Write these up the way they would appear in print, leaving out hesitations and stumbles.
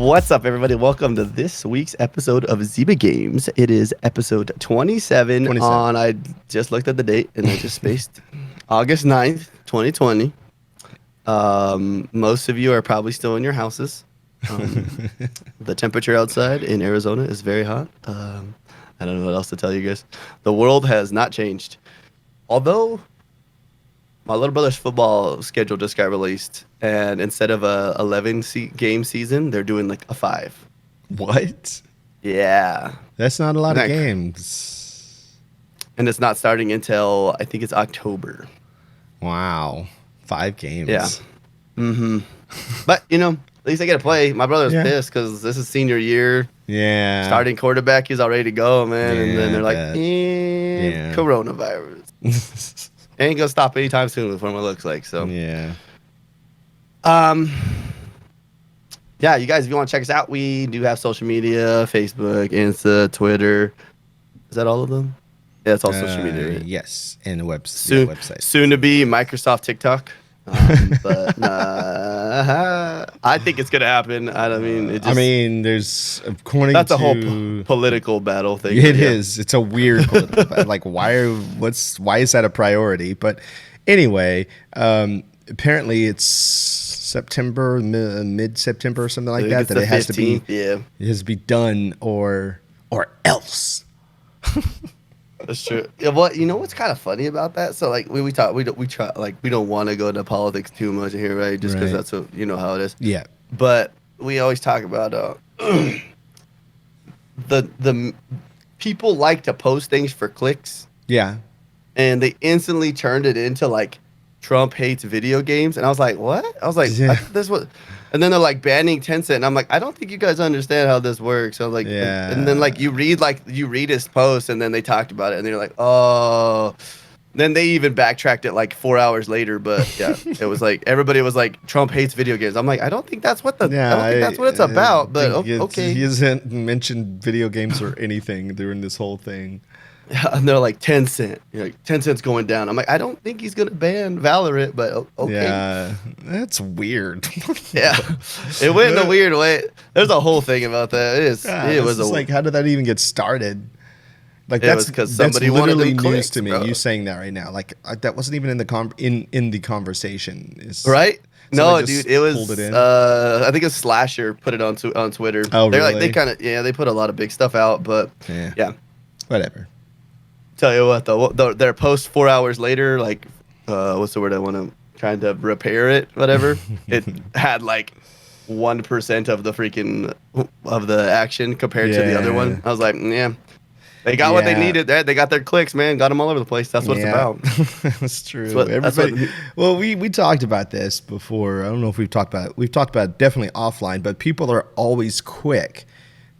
What's up, everybody? Welcome to this week's episode of Zyba Games. It is episode 27 on, I just looked at the date and I just spaced, August 9th, 2020. Most of you are probably still in your houses. The temperature outside in Arizona is very hot. I don't know what else to tell you guys. The world has not changed. Although my little brother's football schedule just got released, and instead of a 11 game season, they're doing like a 5. What? Yeah. That's not a lot of games. And it's not starting until I think it's October. Wow. 5 games. Yeah. Mm-hmm. But, you know, at least I get to play. My brother's pissed because this is senior year. Yeah. Starting quarterback, he's all ready to go, man. Yeah, and then they're like, coronavirus. Ain't gonna stop anytime soon from what it looks like. So yeah. Yeah, you guys, if you want to check us out, we do have social media: Facebook, Insta, Twitter. Is that all of them? Yeah, it's all social media. Right? Yes, and a website. Soon to be Microsoft TikTok. But I think it's gonna happen. I mean, there's according that's to a whole political battle thing. It is. It's a weird political battle. Like, why is that a priority? But anyway, apparently it's September, mid-September or something like that. That it has 15th, it has to be done or else. That's true. Yeah, well, you know what's kind of funny about that? So like we try like we don't want to go into politics too much here, right? Just because that's what, you know how it is. Yeah. But we always talk about the people like to post things for clicks. Yeah. And they instantly turned it into like Trump hates video games, and I was like, what? I was like, this was. And then they're like banning Tencent, and I'm like, I don't think you guys understand how this works. So I'm like, and then like you read his post, and then they talked about it, and they're like, oh. Then they even backtracked it like 4 hours later, but yeah, it was like everybody was like, Trump hates video games. I'm like, I don't think that's what that's what it's about. But okay, he hasn't mentioned video games or anything during this whole thing. And they're like Tencent. You're like, Tencent's going down. I'm like, I don't think he's gonna ban Valorant, but okay. Yeah, that's weird. Yeah, it went in a weird way. There's a whole thing about that. It was like, how did that even get started? Like that's because somebody literally wanted them news clicks, to me. bro. You saying that right now, like that wasn't even in the conversation. Right? No, dude, it was. Pulled it in? I think a Slasher put it on Twitter. Oh, They're really? like, they kind of they put a lot of big stuff out, but yeah. Whatever. Tell you what, though, their post 4 hours later, like, what's the word I want to kind of repair it, whatever. It had like 1% of the freaking of the action compared to the other one. I was like, yeah, they got what they needed. They got their clicks, man. Got them all over the place. That's what it's about. That's true. Well, we talked about this before. I don't know if we've talked about it. We've talked about it definitely offline, but people are always quick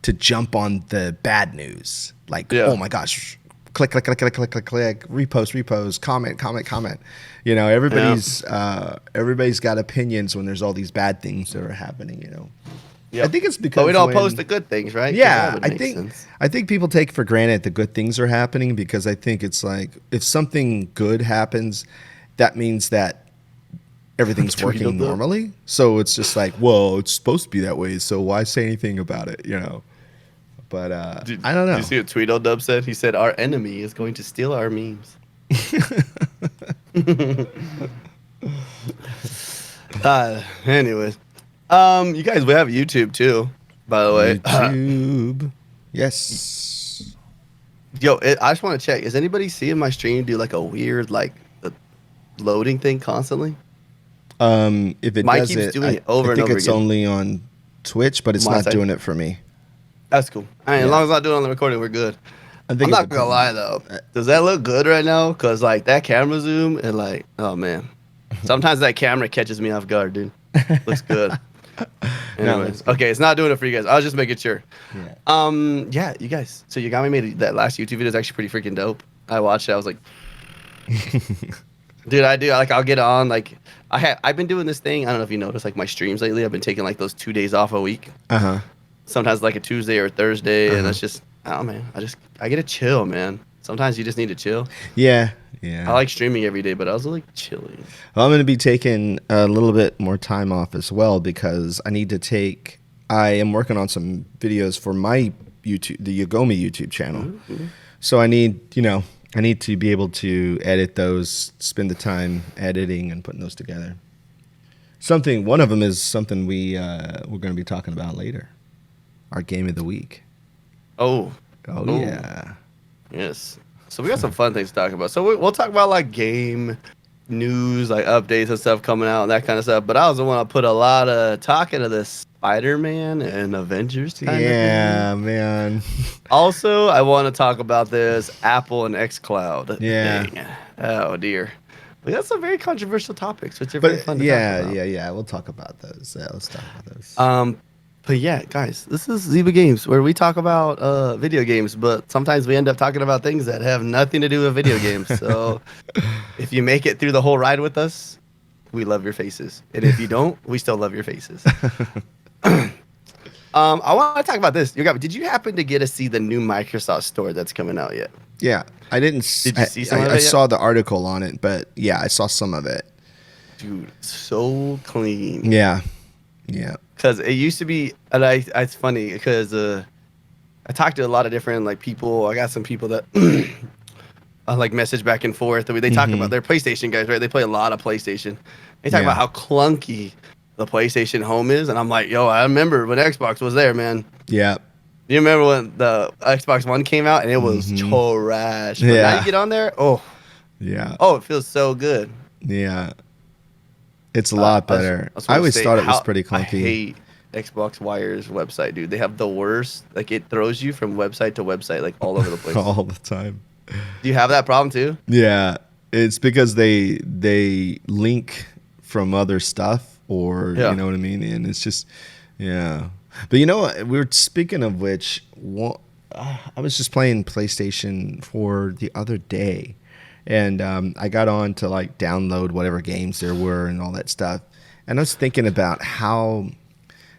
to jump on the bad news. Like, oh my gosh. Click, repost, comment. You know, everybody's got opinions when there's all these bad things that are happening, you know. Yep. I think it's because we don't post the good things, right? Yeah, I think people take for granted the good things are happening because I think it's like if something good happens, that means that everything's working normally. So it's just like, well, it's supposed to be that way, so why say anything about it, you know? But I don't know. Did you see what Tweedledub said? He said, our enemy is going to steal our memes. Anyways. You guys, we have YouTube too, by the way. YouTube. Yes. Yo, I just want to check. Is anybody seeing my stream do like a weird, like, loading thing constantly? If it Mike does keeps doing it over and over again. I think it's again. only on Twitch, but it's not doing it for me. That's cool. As long as I'm not doing it on the recording, we're good. I'm not gonna lie though. Does that look good right now? Cause like that camera zoom and like, oh man, sometimes that camera catches me off guard, dude. Looks good. Anyways, okay, it's not doing it for you guys. I was just making sure. Yeah. You guys. So Yogomi made that last YouTube video is actually pretty freaking dope. I watched it. I was like, dude, I'll get on. Like, I've been doing this thing. I don't know if you noticed, like my streams lately. I've been taking like those 2 days off a week. Sometimes like a Tuesday or a Thursday, and it's just, oh man, I get to chill, man. Sometimes you just need to chill. Yeah. I like streaming every day, but I was like chilling. Well, I'm going to be taking a little bit more time off as well because I need to take I am working on some videos for my YouTube, the Yogomi YouTube channel. Mm-hmm. So I need to be able to edit those, spend the time editing and putting those together. One of them is something we're going to be talking about later. Our game of the week. Oh, yeah. Yes. So we got some fun things to talk about. So we'll talk about like game news, like updates and stuff coming out and that kind of stuff. But I also want to put a lot of talk into this Spider-Man and Avengers kind of thing. Yeah, man. Also, I want to talk about this Apple and xCloud thing. Oh, dear. We got some very controversial topics, which are very fun to talk about. Yeah. We'll talk about those. Yeah, let's talk about those. But yeah, guys, this is Zyba Games, where we talk about video games, but sometimes we end up talking about things that have nothing to do with video games. So if you make it through the whole ride with us, we love your faces. And if you don't, we still love your faces. I want to talk about this. Did you happen to get to see the new Microsoft Store that's coming out yet? Yeah, I didn't. Did you see some of it yet? I saw the article on it, but yeah, I saw some of it. Dude, so clean. Yeah. Because it used to be, and it's funny because I talked to a lot of different like people. I got some people that like message back and forth. They talk about their PlayStation guys, right? They play a lot of PlayStation. They talk about how clunky the PlayStation Home is, and I'm like, yo, I remember when Xbox was there, man. Yeah. You remember when the Xbox One came out and it was trash? But now you get on there, it feels so good. Yeah. It's a lot better. I always thought it was pretty clunky. I hate Xbox Wire's website, dude. They have the worst. Like, it throws you from website to website, like, all over the place. All the time. Do you have that problem, too? Yeah. It's because they link from other stuff, or, you know what I mean? And it's just, yeah. But, you know, we were speaking of which, I was just playing PlayStation 4 the other day. And I got on to like download whatever games there were and all that stuff. And I was thinking about how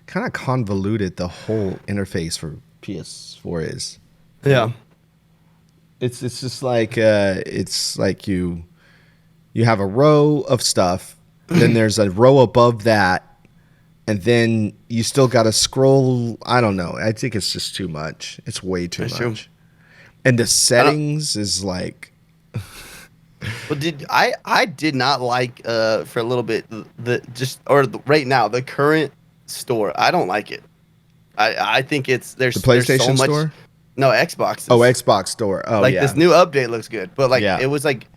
kind of convoluted the whole interface for PS4 is. Yeah. It's just like you have a row of stuff, then there's a row above that, and then you still got to scroll. I don't know. I think it's just too much. It's way too much. True. And the settings is like. Well, I did not like for a little bit right now the current store. I don't like it. I think there's the PlayStation there's so much, store. No, Xbox. Xbox store. Oh, like yeah. This new update looks good, but like it was like,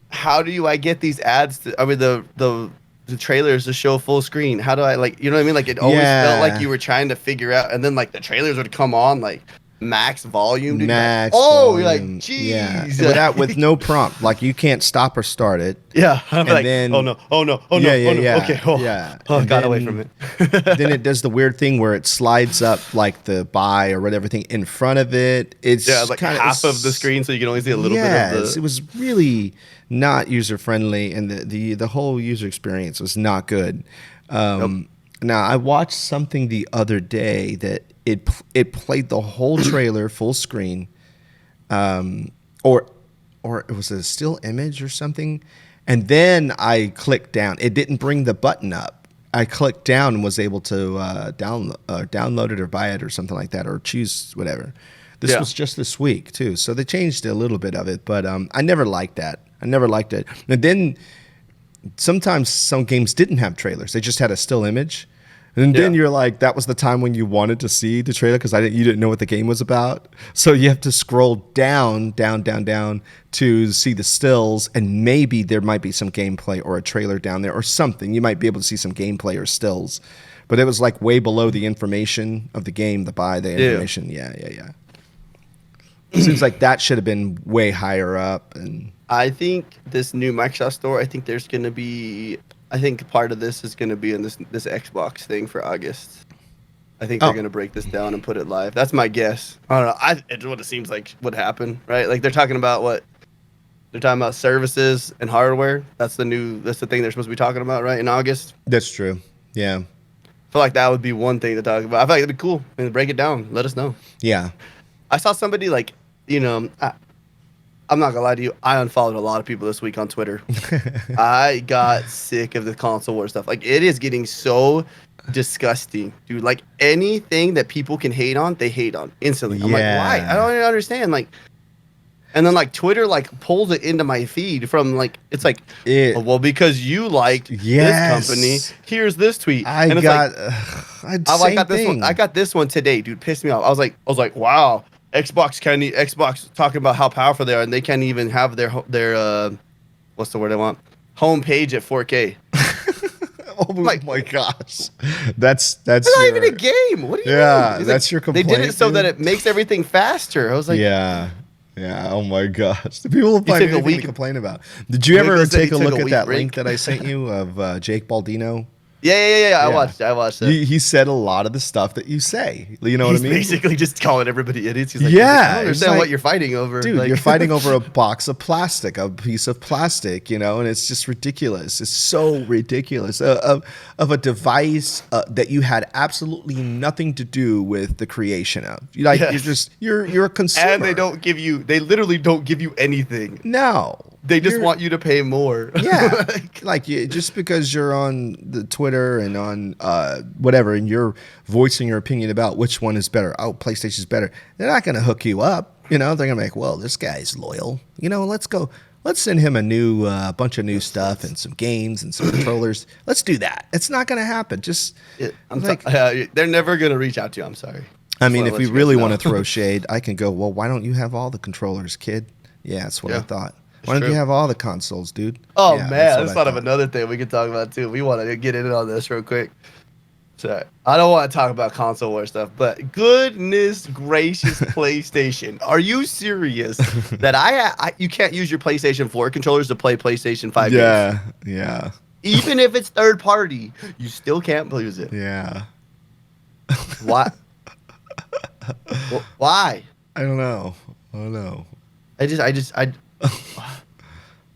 how do I get these ads? The trailers to show full screen. How do I you know what I mean? Like it always felt like you were trying to figure out, and then like the trailers would come on like. Max volume, dude. Volume. You're like, jeez. Yeah. With no prompt, like you can't stop or start it. Yeah. And like, then, oh no. Yeah. Okay. Yeah. I got away from it. Then it does the weird thing where it slides up like the buy or whatever thing in front of it. It's like half of the screen, so you can only see a little bit of the. It was really not user friendly, and the whole user experience was not good. Now I watched something the other day that. It played the whole trailer full screen, or it was a still image or something, and then I clicked down. It didn't bring the button up. I clicked down and was able to download it or buy it or something like that, or choose whatever. This was just this week too, so they changed a little bit of it, but I never liked that. I never liked it. And then sometimes some games didn't have trailers; they just had a still image. And then you're like, that was the time when you wanted to see the trailer because you didn't know what the game was about. So you have to scroll down to see the stills, and maybe there might be some gameplay or a trailer down there or something. You might be able to see some gameplay or stills. But it was like way below the information of the game, the information. Yeah. It seems like that should have been way higher up. And I think this new Microsoft Store, I think part of this is going to be in this Xbox thing for August. I think they're going to break this down and put it live. That's my guess. I don't know. It's what it seems like would happen, right? Like they're talking about services and hardware. That's the thing they're supposed to be talking about, right? In August. That's true. Yeah. I feel like that would be one thing to talk about. I feel like it'd be cool. And break it down. Let us know. Yeah. I saw somebody I'm not gonna lie to you. I unfollowed a lot of people this week on Twitter. I got sick of the console war stuff. Like it is getting so disgusting, dude. Like anything that people can hate on, they hate on instantly. I'm like, why? I don't even understand. Like, and then like Twitter like pulls it into my feed from like it's like, oh, well, because you liked this company, here's this tweet. I and it's got, I got this one. I got this one today, dude. Pissed me off. I was like, wow. Xbox talking about how powerful they are, and they can't even have their what's the word I want? Home page at 4K. Oh my gosh, that's not even a game. What do you mean? That's like, your complaint. They did it so that it makes everything faster. I was like, yeah. Oh my gosh, the people will find anything to complain about. Did you ever take a look at that link that I sent you of Jake Baldino? Yeah. I watched it. He said a lot of the stuff that you say. You know what I mean? Basically just calling everybody idiots. He's like, I don't understand what you're fighting over. Dude, like, you're fighting over a box of plastic, a piece of plastic, and it's just ridiculous. It's so ridiculous. Of a device that you had absolutely nothing to do with the creation of. You're a consumer. And they literally don't give you anything. No. They just want you to pay more. Yeah. Just because you're on the Twitter and on whatever, and you're voicing your opinion about which one is better. Oh, PlayStation's better. They're not going to hook you up. They're going to make, well, this guy's loyal. Let's send him a new bunch of new stuff and some games and some controllers. Let's do that. It's not going to happen. They're never going to reach out to you. I'm sorry. I mean, if we really want to throw shade, I can go, well, why don't you have all the controllers, kid? Yeah, that's what I thought. Why don't you have all the consoles, dude? Oh, yeah, man. I just thought of another thing we could talk about, too. We want to get in on this real quick. Sorry. I don't want to talk about console war stuff, but goodness gracious, PlayStation. Are you serious that you can't use your PlayStation 4 controllers to play PlayStation 5 games? Yeah. Even if it's third party, you still can't use it. Yeah. Why? Why? I don't know. I don't know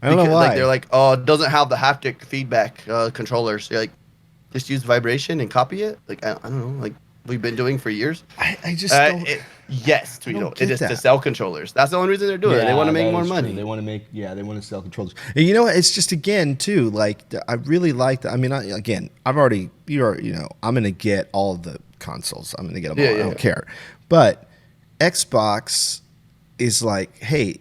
why. Like, they're like, oh, it doesn't have the haptic feedback controllers. You're like, just use vibration and copy it. Like, I don't know. Like, we've been doing for years. I just don't. Yes, Tweedo. It is to sell controllers. That's the only reason they're doing it. They want to make more money. They want to sell controllers. And it's just, again, too, like, I really like that. I mean, I'm going to get all the consoles. I'm going to get them all. I don't care. But Xbox is like, hey,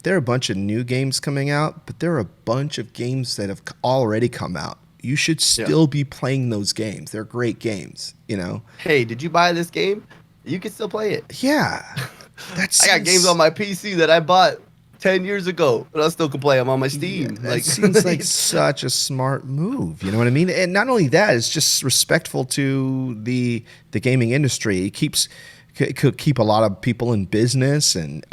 there are a bunch of new games coming out, but there are a bunch of games that have already come out. You should still be playing those games. They're great games, Hey, did you buy this game? You can still play it. Yeah. I got games on my PC that I bought 10 years ago, but I still can play them on my Steam. That seems like such a smart move. You know what I mean? And not only that, it's just respectful to the gaming industry. It could keep a lot of people in business and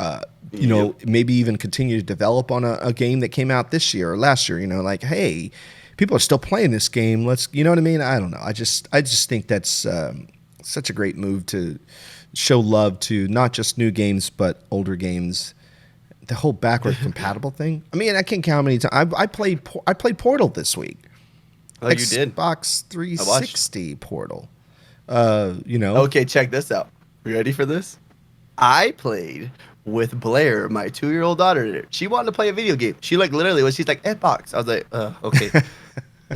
maybe even continue to develop on a game that came out this year or last year. Like, hey, people are still playing this game. You know what I mean? I don't know. I just think that's such a great move to show love to not just new games but older games. The whole backward compatible thing. I mean, I can't count how many times I played Portal this week. Oh, you did? Xbox 360 Portal. Okay, check this out. You ready for this? I played with Blair, my 2-year-old daughter. She wanted to play a video game. She's like, Xbox. I was like, okay.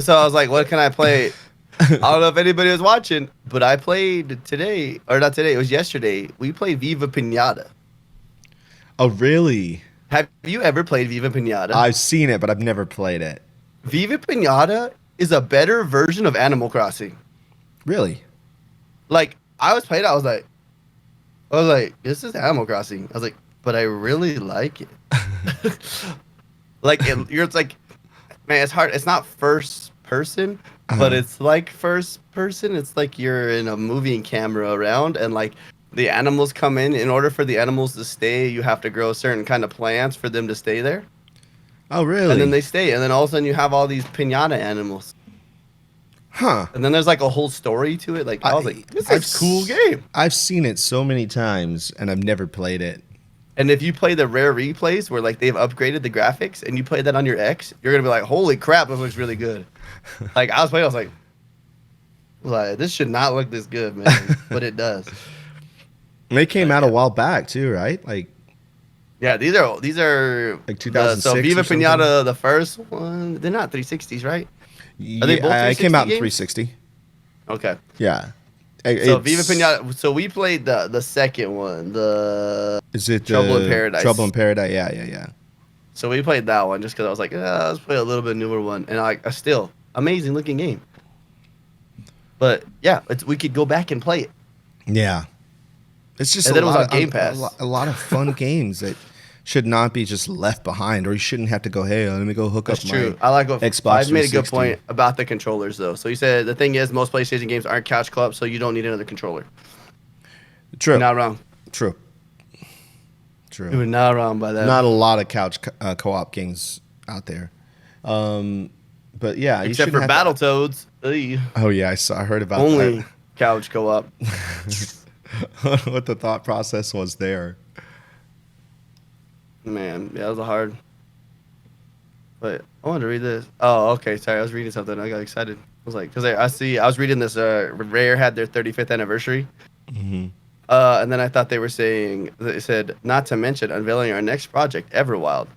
So I was like, what can I play? I don't know if anybody was watching, but I played today, or not today, it was yesterday. We played Viva Pinata. Oh, really? Have you ever played Viva Pinata? I've seen it, but I've never played it. Viva Pinata is a better version of Animal Crossing. Really? Like, I was playing it, I was like, this is Animal Crossing. I was like, but I really like it. It's like, man, it's hard. It's not first person, but it's like first person. It's like you're in a moving camera around, and like the animals come in. In order for the animals to stay, you have to grow certain kind of plants for them to stay there. Oh, really? And then they stay, and then all of a sudden you have all these piñata animals. Huh. And then there's like a whole story to it. Like, I was like, this is a cool game. I've seen it so many times, and I've never played it. And if you play the rare replays where like they've upgraded the graphics and you play that on your X, you're going to be like, holy crap, this looks really good. Like, I was playing, I was like, this should not look this good, man. But it does. And they came out a while back too, right? Like, yeah, these are like 2006. So Viva Pinata, the first one, they're not 360s, right? Yeah, it came out in 360. Okay. Yeah. So Viva Pinata. So we played the second one. Is it Trouble in Paradise? Trouble in Paradise. Yeah. So we played that one just because I was like, let's play a little bit newer one, and I still amazing looking game. But yeah, we could go back and play it. Yeah. It's just and then it was on Game Pass. A lot of fun games that should not be just left behind, or you shouldn't have to go, hey, let me go hook That's up true. my I like what Xbox 360. made a good point about the controllers, though. So he said the thing is most PlayStation games aren't couch co-op, so you don't need another controller. True. You're not wrong. True. You were not wrong by that. Not a lot of couch co-op games out there. But yeah, except for Battletoads. Oh yeah, I heard about only that. Couch co-op. What the thought process was there. Man, yeah, it was hard. But I wanted to read this. Oh, okay. Sorry, I was reading something. I got excited. I was like, because I was reading this. Rare had their 35th anniversary. Mm-hmm. And then I thought they said, not to mention unveiling our next project, Everwild.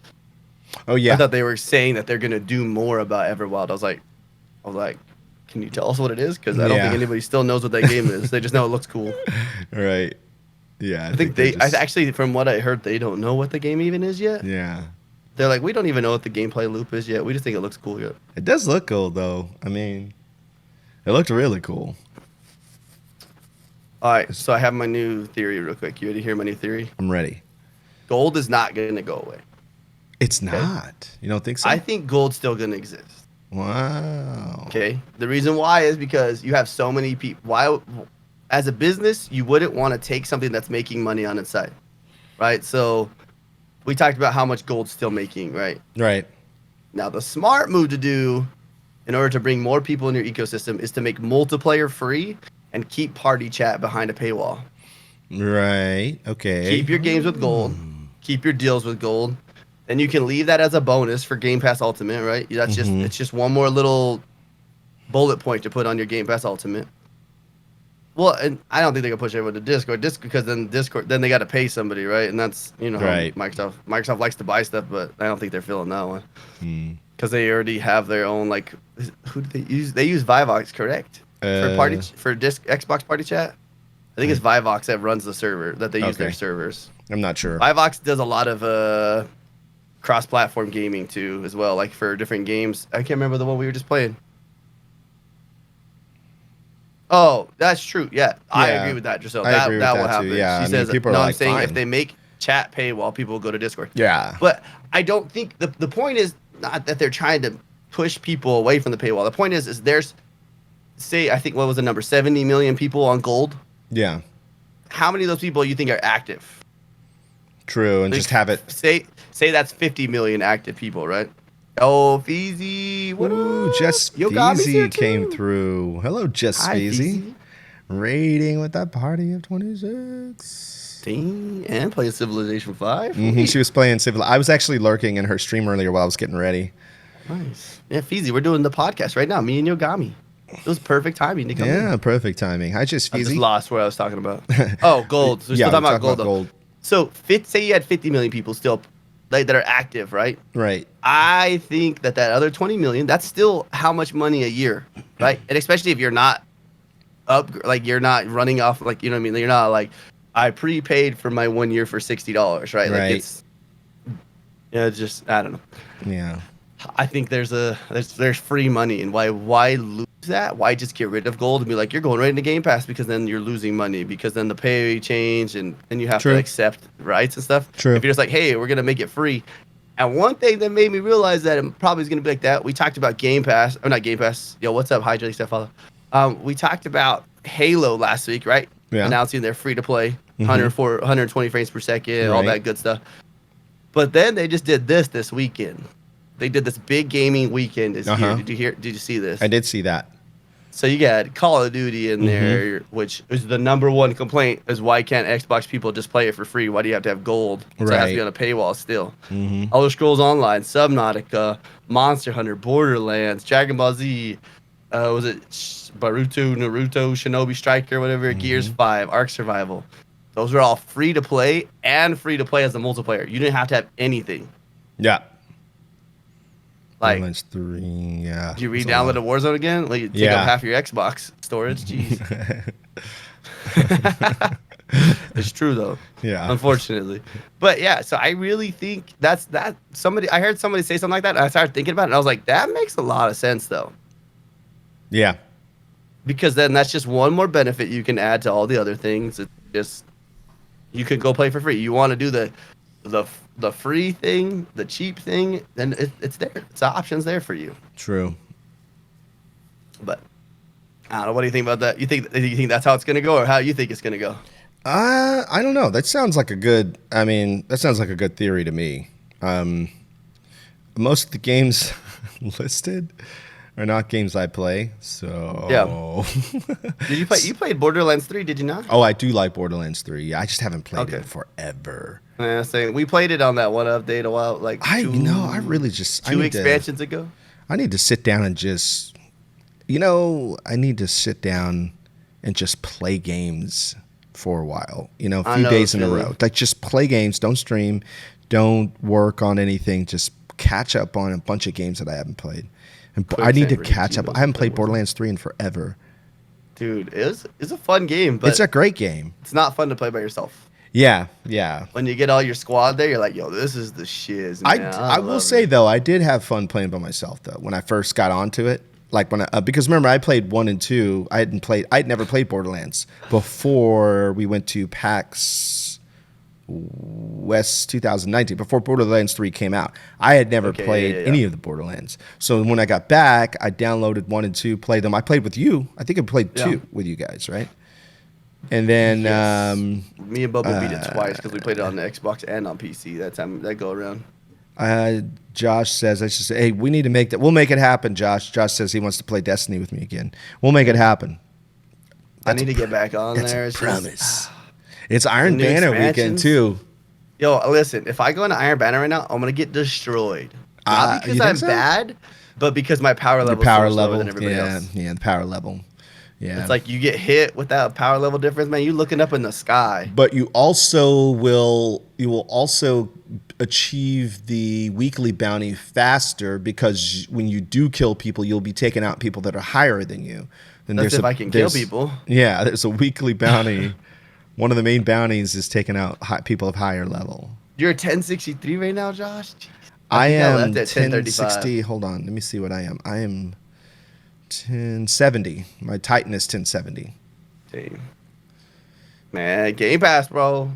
Oh yeah. I thought they were saying that they're gonna do more about Everwild. I was like, can you tell us what it is? Because I don't think anybody still knows what that game is. They just know it looks cool. Right. Yeah. I think actually, from what I heard, they don't know what the game even is yet. Yeah. They're like, we don't even know what the gameplay loop is yet. We just think it looks cool yet. It does look cool, though. I mean, it looked really cool. All right, so I have my new theory real quick. You ready to hear my new theory? I'm ready. Gold is not going to go away. It's not. You don't think so? I think gold's still going to exist. Wow. Okay. The reason why is because you have so many people. Why, as a business, you wouldn't want to take something that's making money on its side, right? So we talked about how much gold's still making, right? Right. Now, the smart move to do in order to bring more people in your ecosystem is to make multiplayer free and keep party chat behind a paywall. Right. Okay. Keep your games with gold. Keep your deals with gold. And you can leave that as a bonus for Game Pass Ultimate, right? That's just it's just one more little bullet point to put on your Game Pass Ultimate. Well, and I don't think they can push everyone to Discord, because then they got to pay somebody, right? And that's right. Microsoft likes to buy stuff, but I don't think they're feeling that one because they already have their own who do they use? They use Vivox, correct? For Xbox Party Chat. I think it's Vivox that runs the server that they use their servers. I'm not sure. Vivox does a lot of cross-platform gaming too, as well, like for different games. I can't remember the one we were just playing. Oh, that's true. Yeah, I agree with that, Giselle. That will happen. Yeah, she says, people are I'm saying fine. if they make chat paywall, people will go to Discord. Yeah. But I don't think the point is not that they're trying to push people away from the paywall. The point is there's, I think, what was the number? 70 million people on gold. Yeah. How many of those people you think are active? True, and just have it. Say that's 50 million active people, right? Oh, Feezy. Ooh, Just Feezy came through. Hello, Just Feezy. Raiding with that party of 26. And playing Civilization 5. She was playing Civilization. I was actually lurking in her stream earlier while I was getting ready. Nice. Yeah, Feezy, we're doing the podcast right now. Me and Yogami. It was perfect timing to come in. Yeah, perfect timing. Hi, Just Feezy. I just lost where I was talking about. Oh, gold. So we're still talking about gold. So say you had 50 million people still that are active, right? Right. I think that other 20 million, that's still how much money a year, right? And especially if you're not you're not running off, you know what I mean? You're not like, I prepaid for my 1 year for $60, right? Like it's, just, I don't know. Yeah. I think there's free money, and why lose that? Why just get rid of gold and be like, you're going right into Game Pass, because then you're losing money, because then the pay change and then you have to accept rights and stuff. True. If you're just like, hey, we're gonna make it free. And one thing that made me realize that it probably is gonna be like that. We talked about Game Pass, or not Game Pass. Yo, what's up, Hydra? Follow. We talked about Halo last week, right? Yeah. Announcing their free to play, 120 frames per second, all that good stuff. But then they just did this weekend. They did this big gaming weekend this year. Did you see this? I did see that. So you got Call of Duty in there, which is the number one complaint, is why can't Xbox people just play it for free? Why do you have to have gold? So it has to be on a paywall still. Elder Scrolls Online, Subnautica, Monster Hunter, Borderlands, Dragon Ball Z, was it Naruto, Shinobi Striker, whatever, Gears 5, Ark Survival. Those are all free to play and free to play as a multiplayer. You didn't have to have anything. Yeah. Like, Borderlands 3, yeah. did you re-download the Warzone again? Like, you take up half your Xbox storage. Jeez. It's true though. Yeah. Unfortunately. But yeah, so I really think that's that. I heard somebody say something like that, and I started thinking about it, and I was like, that makes a lot of sense though. Yeah. Because then that's just one more benefit you can add to all the other things. It's just you can go play for free. You want to do the free thing, the cheap thing, then it's there. It's the options there for you. True. But I don't know. What do you think about that? You think that's how it's gonna go, or how you think it's gonna go? I don't know. That sounds like a good. I mean, that sounds like a good theory to me. Most of the games listed are not games I play. So yeah. Did you play? You played Borderlands 3, did you not? Oh, I do like Borderlands 3. Yeah, I just haven't played it in forever. Yeah, saying we played it on that one update a while, like I really just two expansions ago. I need to sit down and just, I need to sit down and just play games for a while, a few days in a row. Like, just play games, don't stream, don't work on anything, just catch up on a bunch of games that I haven't played. And I need to catch up. I haven't played Borderlands 3 in forever. Dude, it's a fun game, but it's a great game. It's not fun to play by yourself. Yeah, yeah. When you get all your squad there, you're like, yo, this is the shiz, man. I will say, though, I did have fun playing by myself, though, when I first got onto it. Like, because remember, I played 1 and 2. I'd never played Borderlands before we went to PAX West 2019, before Borderlands 3 came out. I had never played any of the Borderlands. So when I got back, I downloaded 1 and 2, played them. I played with you. I think I played 2 with you guys, right? And then me and Bubba beat it twice because we played it on the Xbox and on PC that time, that go around. Josh says, I should say, hey, we need to make that. We'll make it happen, Josh. Josh says he wants to play Destiny with me again. We'll make it happen. I need to get back on there. It's a promise. It's Iron Banner weekend, too. Yo, listen, if I go into Iron Banner right now, I'm going to get destroyed. Not because I'm bad, but because my power level is lower than everybody else. Yeah, the power level. Yeah. It's like you get hit with that power level difference, man. You looking up in the sky. But you will also achieve the weekly bounty faster, because when you do kill people, you'll be taking out people that are higher than you. That's if I can kill people. Yeah, there's a weekly bounty. One of the main bounties is taking out people of higher level. You're 1063 right now, Josh? Jeez. I am 1060. Hold on. Let me see what I am. I am 1070. My Titan is 1070. Dang. Man, Game Pass, bro.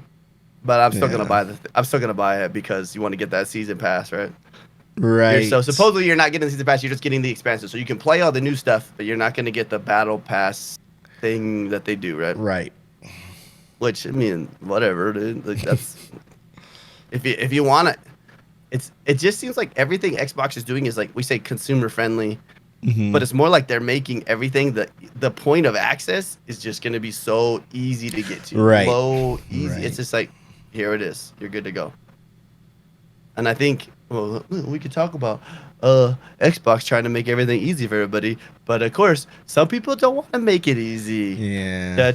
But I'm still gonna buy I'm still gonna buy it because you want to get that season pass, right? Right. So supposedly you're not getting the season pass, you're just getting the expansion. So you can play all the new stuff, but you're not gonna get the battle pass thing that they do, right? Right. Which, I mean, whatever, dude. Like, that's if you want it. It just seems like everything Xbox is doing is, like we say, consumer friendly. Mm-hmm. But it's more like they're making everything the point of access is just going to be so easy to get to. Right. Low, easy. Right. It's just like, here it is. You're good to go. And I think, well, we could talk about Xbox trying to make everything easy for everybody. But of course, some people don't want to make it easy. Yeah.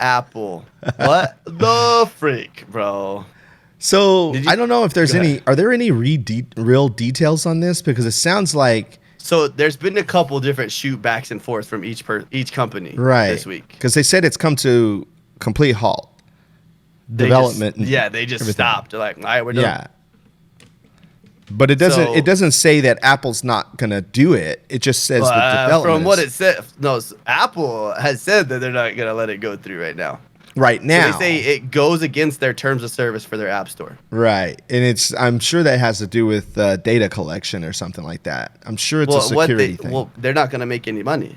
Apple. What the freak, bro? So I don't know if there's are there any real details on this? Because it sounds like. So there's been a couple different shoot backs and forth from each company this week. Because they said it's come to complete halt. Development. They just stopped. They're like, all right, we're done. Yeah. But it doesn't say that Apple's not gonna do it. It just says the development. From what it said, no, Apple has said that they're not gonna let it go through right now. Right now, so they say it goes against their terms of service for their app store. Right, and I'm sure that has to do with data collection or something like that. I'm sure it's a security thing. Well, they're not gonna make any money.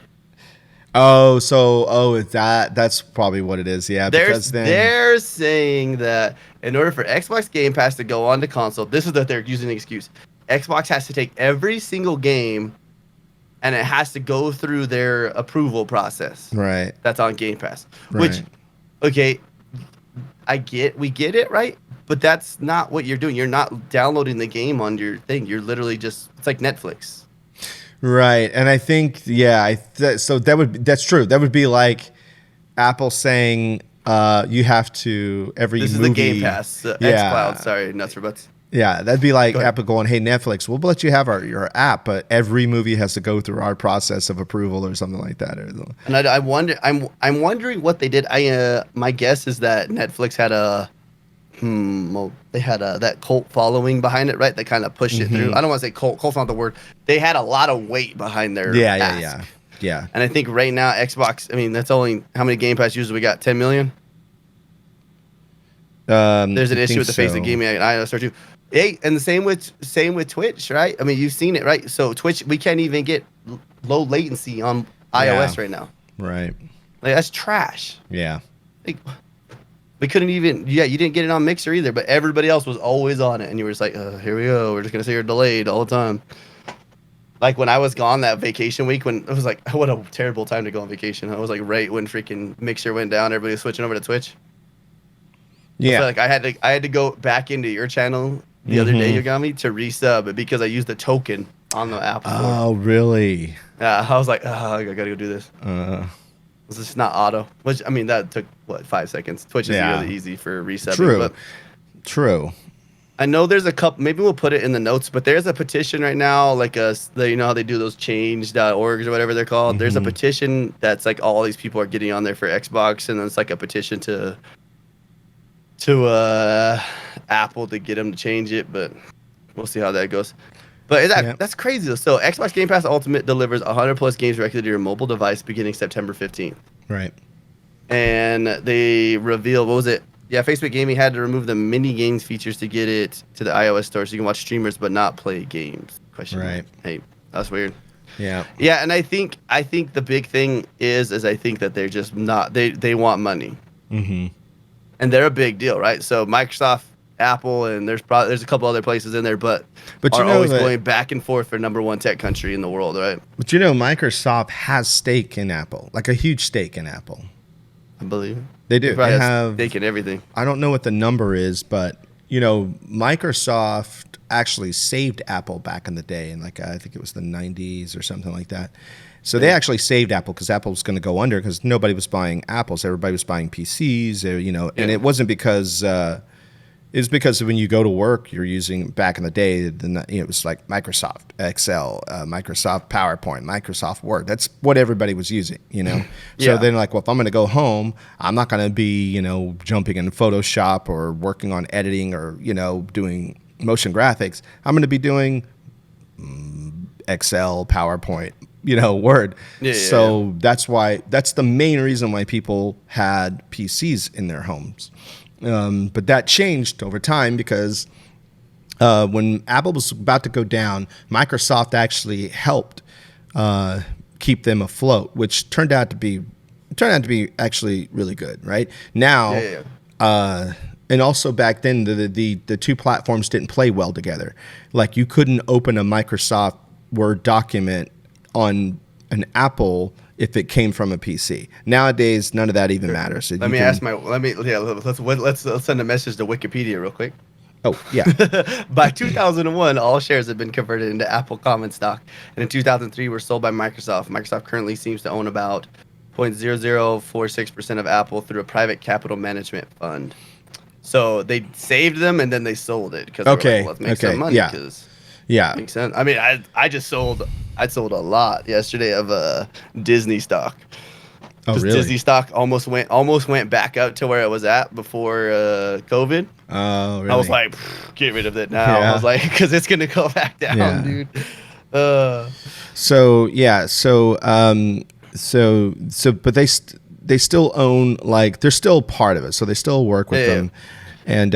That's probably what it is. Yeah, because they're saying that in order for Xbox Game Pass to go on to console, this is that they're using the excuse. Xbox has to take every single game, and it has to go through their approval process. Right. That's on Game Pass. Right. Which, okay, we get it, right? But that's not what you're doing. You're not downloading the game on your thing. You're literally it's like Netflix. Right, and I think so that's true. That would be like Apple saying you have to every this movie. This is the Game Pass, xCloud. Sorry, nuts for butts. Yeah, that'd be like Apple going, "Hey Netflix, we'll let you have your app, but every movie has to go through our process of approval or something like that." And I'm wondering what they did. My guess is that Netflix had that cult following behind it, right? They kind of pushed it through. I don't want to say cult. Cult's not the word. They had a lot of weight behind their ask. Yeah. And I think right now Xbox. I mean, that's only how many Game Pass users we got? 10 million. There's an issue with the face of gaming. I start to. Hey, and the same with Twitch, right? I mean, you've seen it, right? So Twitch, we can't even get low latency on iOS right now. Right. Like that's trash. Yeah. Like, we couldn't even. Yeah, you didn't get it on Mixer either, but everybody else was always on it, and you were just like, "Here we go. We're just gonna say you're delayed all the time." Like when I was gone that vacation week, when it was like, what a terrible time to go on vacation. I was like right when freaking Mixer went down, everybody was switching over to Twitch. Yeah. So like I had to go back into your channel the other day, Yogomi, to resub because I used the token on the app. Oh, really? Yeah, I was like, I gotta go do this. This is not auto. Which I mean, that took 5 seconds. Twitch is really easy for resubbing. True. But True. I know there's a couple. Maybe we'll put it in the notes. But there's a petition right now, like you know how they do those change.orgs or whatever they're called. There's a petition that's like all these people are getting on there for Xbox, and then it's like a petition to Apple to get them to change it, but we'll see how that goes. But that's crazy though. So Xbox Game Pass Ultimate delivers 100 plus games directly to your mobile device beginning September 15th. Right. And they revealed, what was it? Yeah, Facebook Gaming had to remove the mini games features to get it to the iOS store, so you can watch streamers but not play games. Right. Hey, that's weird. Yeah. Yeah, and I think the big thing is I think that they're just not they want money. And they're a big deal, right? So Microsoft, Apple, and there's a couple other places in there, but are always going back and forth for #1 tech country in the world, right? But you know, Microsoft has stake in Apple, like a huge stake in Apple. I believe it. They do. They have stake in everything. I don't know what the number is, but you know, Microsoft actually saved Apple back in the day, in like I think it was the 90s or something like that. So they actually saved Apple because Apple was going to go under because nobody was buying Apples. Everybody was buying PCs, you know, and it wasn't because it's because when you go to work, you're using back in the day, it was like Microsoft Excel, Microsoft PowerPoint, Microsoft Word. That's what everybody was using, you know. So then like, well, if I'm going to go home, I'm not going to be, you know, jumping in Photoshop or working on editing or, you know, doing motion graphics. I'm going to be doing Excel, PowerPoint, you know, Word. That's the main reason why people had PCs in their homes. But that changed over time because when Apple was about to go down, Microsoft actually helped keep them afloat, which turned out to be actually really good. Right now, and also back then, the two platforms didn't play well together. Like you couldn't open a Microsoft Word document on an Apple if it came from a PC. Nowadays, none of that even matters. So let's send a message to Wikipedia real quick. Oh, yeah. By 2001, all shares had been converted into Apple common stock, and in 2003 were sold by Microsoft. Microsoft currently seems to own about 0.0046% of Apple through a private capital management fund. So they saved them and then they sold it because let's make some money. Yeah, makes sense. I mean, I sold a lot yesterday of Disney stock. Oh, really? Disney stock almost went back up to where it was at before COVID. Oh, really? I was like, get rid of it now. I was like, because it's gonna go back down, dude. But they still own, like, they're still part of it, so they still work with them, and.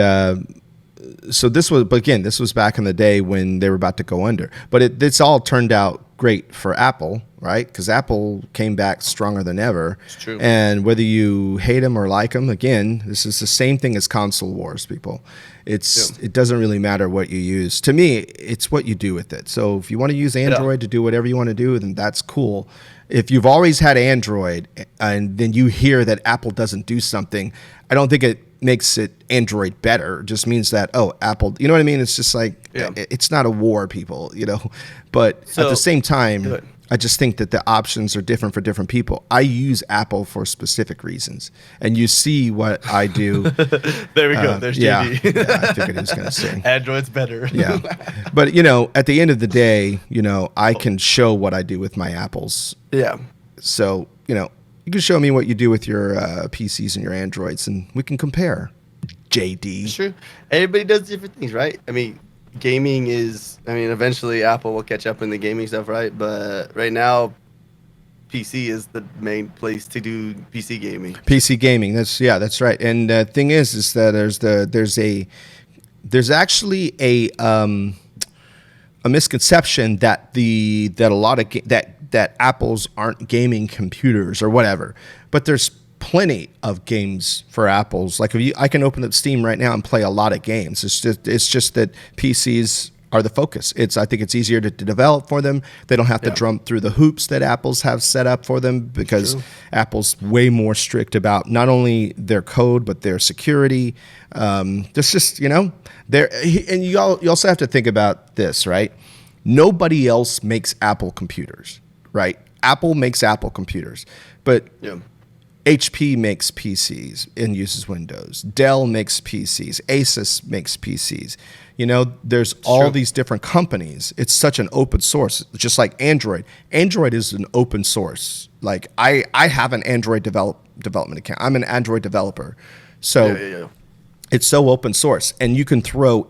So this was back in the day when they were about to go under. But it's all turned out great for Apple, right? Because Apple came back stronger than ever. It's true. And whether you hate them or like them, again, this is the same thing as console wars, people. It doesn't really matter what you use. To me, it's what you do with it. So if you want to use Android to do whatever you want to do, then that's cool. If you've always had Android and then you hear that Apple doesn't do something, I don't think it makes it Android better. It just means that, Apple, you know what I mean? It's just like, it's not a war, people, you know. But at the same time, I just think that the options are different for different people. I use Apple for specific reasons, and you see what I do. There we go. There's JD. Yeah, I figured he was going to sing. Android's better. Yeah, but at the end of the day, I can show what I do with my Apples. Yeah. So you can show me what you do with your PCs and your Androids, and we can compare. JD. Sure. Everybody does different things, right? I mean, gaming is. I mean, eventually Apple will catch up in the gaming stuff, right? But right now, PC is the main place to do PC gaming. PC gaming. That's right. And the thing is that there's actually a misconception that a lot of that Apples aren't gaming computers or whatever. But there's plenty of games for Apples. Like I can open up Steam right now and play a lot of games. It's just that PCs are the focus. I think it's easier to develop for them. They don't have to jump through the hoops that Apples have set up for them, because Apple's way more strict about not only their code but their security. There's just there, and you also have to think about this, right? Nobody else makes Apple computers, right? Apple makes Apple computers, but HP makes PCs and uses Windows. Dell makes PCs. Asus makes PCs. There's all these different companies. It's such an open source, just like Android. Android is an open source. Like I have an Android development account. I'm an Android developer. So it's so open source, and you can throw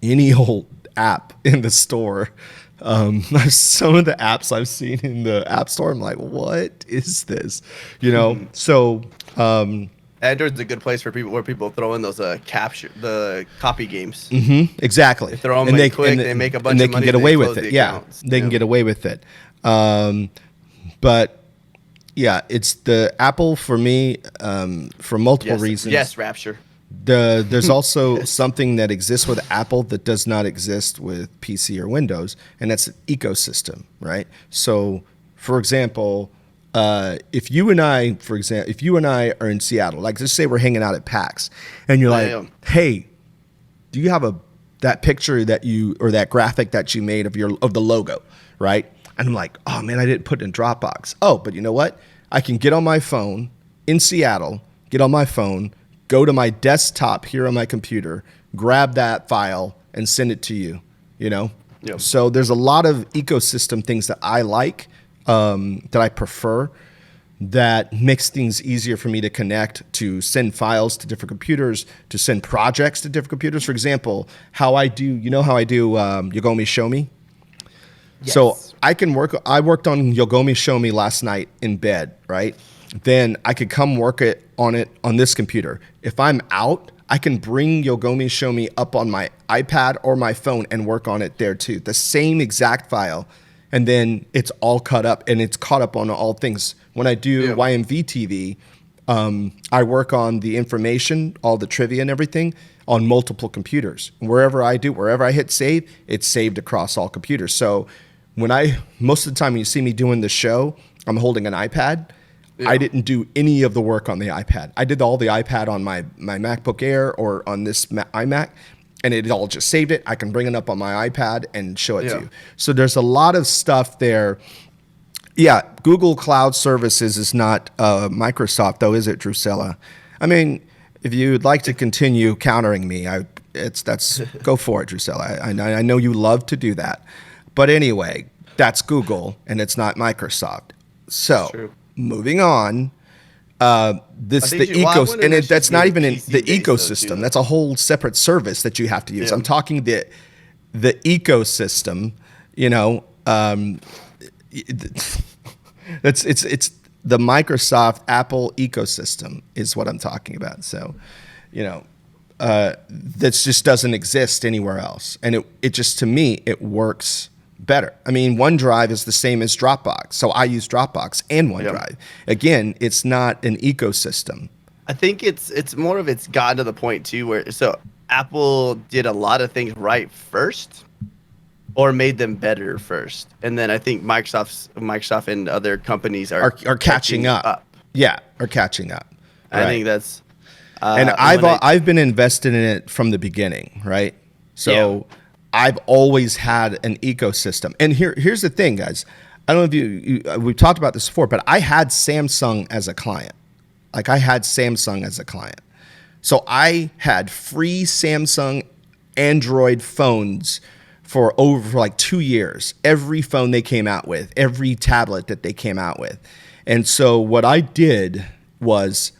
any old app in the store. Some of the apps I've seen in the App Store, I'm like, what is this? So Android's a good place for people where people throw in those copy games. Mm-hmm, exactly. They throw them quick, they make a bunch of money. They can get away with it. Yeah, they can get away with it. But yeah, it's the Apple for me for multiple reasons. Yes, Rapture. There's also something that exists with Apple that does not exist with PC or Windows, and that's an ecosystem, right? So, for example, if you and I are in Seattle, like let's say we're hanging out at PAX, and you're like, hey, do you have that picture or that graphic that you made of the logo, right? And I'm like, oh man, I didn't put it in Dropbox. Oh, but you know what? I can get on my phone in Seattle, go to my desktop here on my computer, grab that file, and send it to you, So there's a lot of ecosystem things that I like, that I prefer, that makes things easier for me to connect, to send files to different computers, to send projects to different computers. For example, how I do Yogomi Show Me? Yes. So I worked on Yogomi Show Me last night in bed, right? Then I could come work on it on this computer. If I'm out, I can bring Yogomi Show Me up on my iPad or my phone and work on it there too. The same exact file, and then it's all cut up, and it's caught up on all things. When I do YMV TV, I work on the information, all the trivia and everything on multiple computers. Wherever I hit save, it's saved across all computers. So most of the time when you see me doing the show, I'm holding an iPad. I didn't do any of the work on the iPad. I did all the iPad on my MacBook Air or on this iMac, and it all just saved it. I can bring it up on my iPad and show it to you. So there's a lot of stuff there. Yeah, Google Cloud Services is not Microsoft, though, is it, Drusilla? I mean, if you'd like to continue countering me, go for it, Drusilla. I know you love to do that. But anyway, that's Google, and it's not Microsoft. So moving on, that's not even in the ecosystem. That's a whole separate service that you have to use. I'm talking the ecosystem. It's the Microsoft Apple ecosystem is what I'm talking about. So, that just doesn't exist anywhere else, and it just, to me, it works better. I mean, OneDrive is the same as Dropbox, so I use Dropbox and OneDrive. Again, it's not an ecosystem. I think it's more of it's gotten to the point too where Apple did a lot of things right first, or made them better first, and then I think Microsoft and other companies are catching up. Yeah, are catching up. I think that's. And I've been invested in it from the beginning, right? So. Yeah. I've always had an ecosystem. And here's the thing, guys. I don't know if we've talked about this before, but I had Samsung as a client. Like I had Samsung as a client. So I had free Samsung Android phones for over like 2 years. Every phone they came out with, every tablet that they came out with. And so what I did was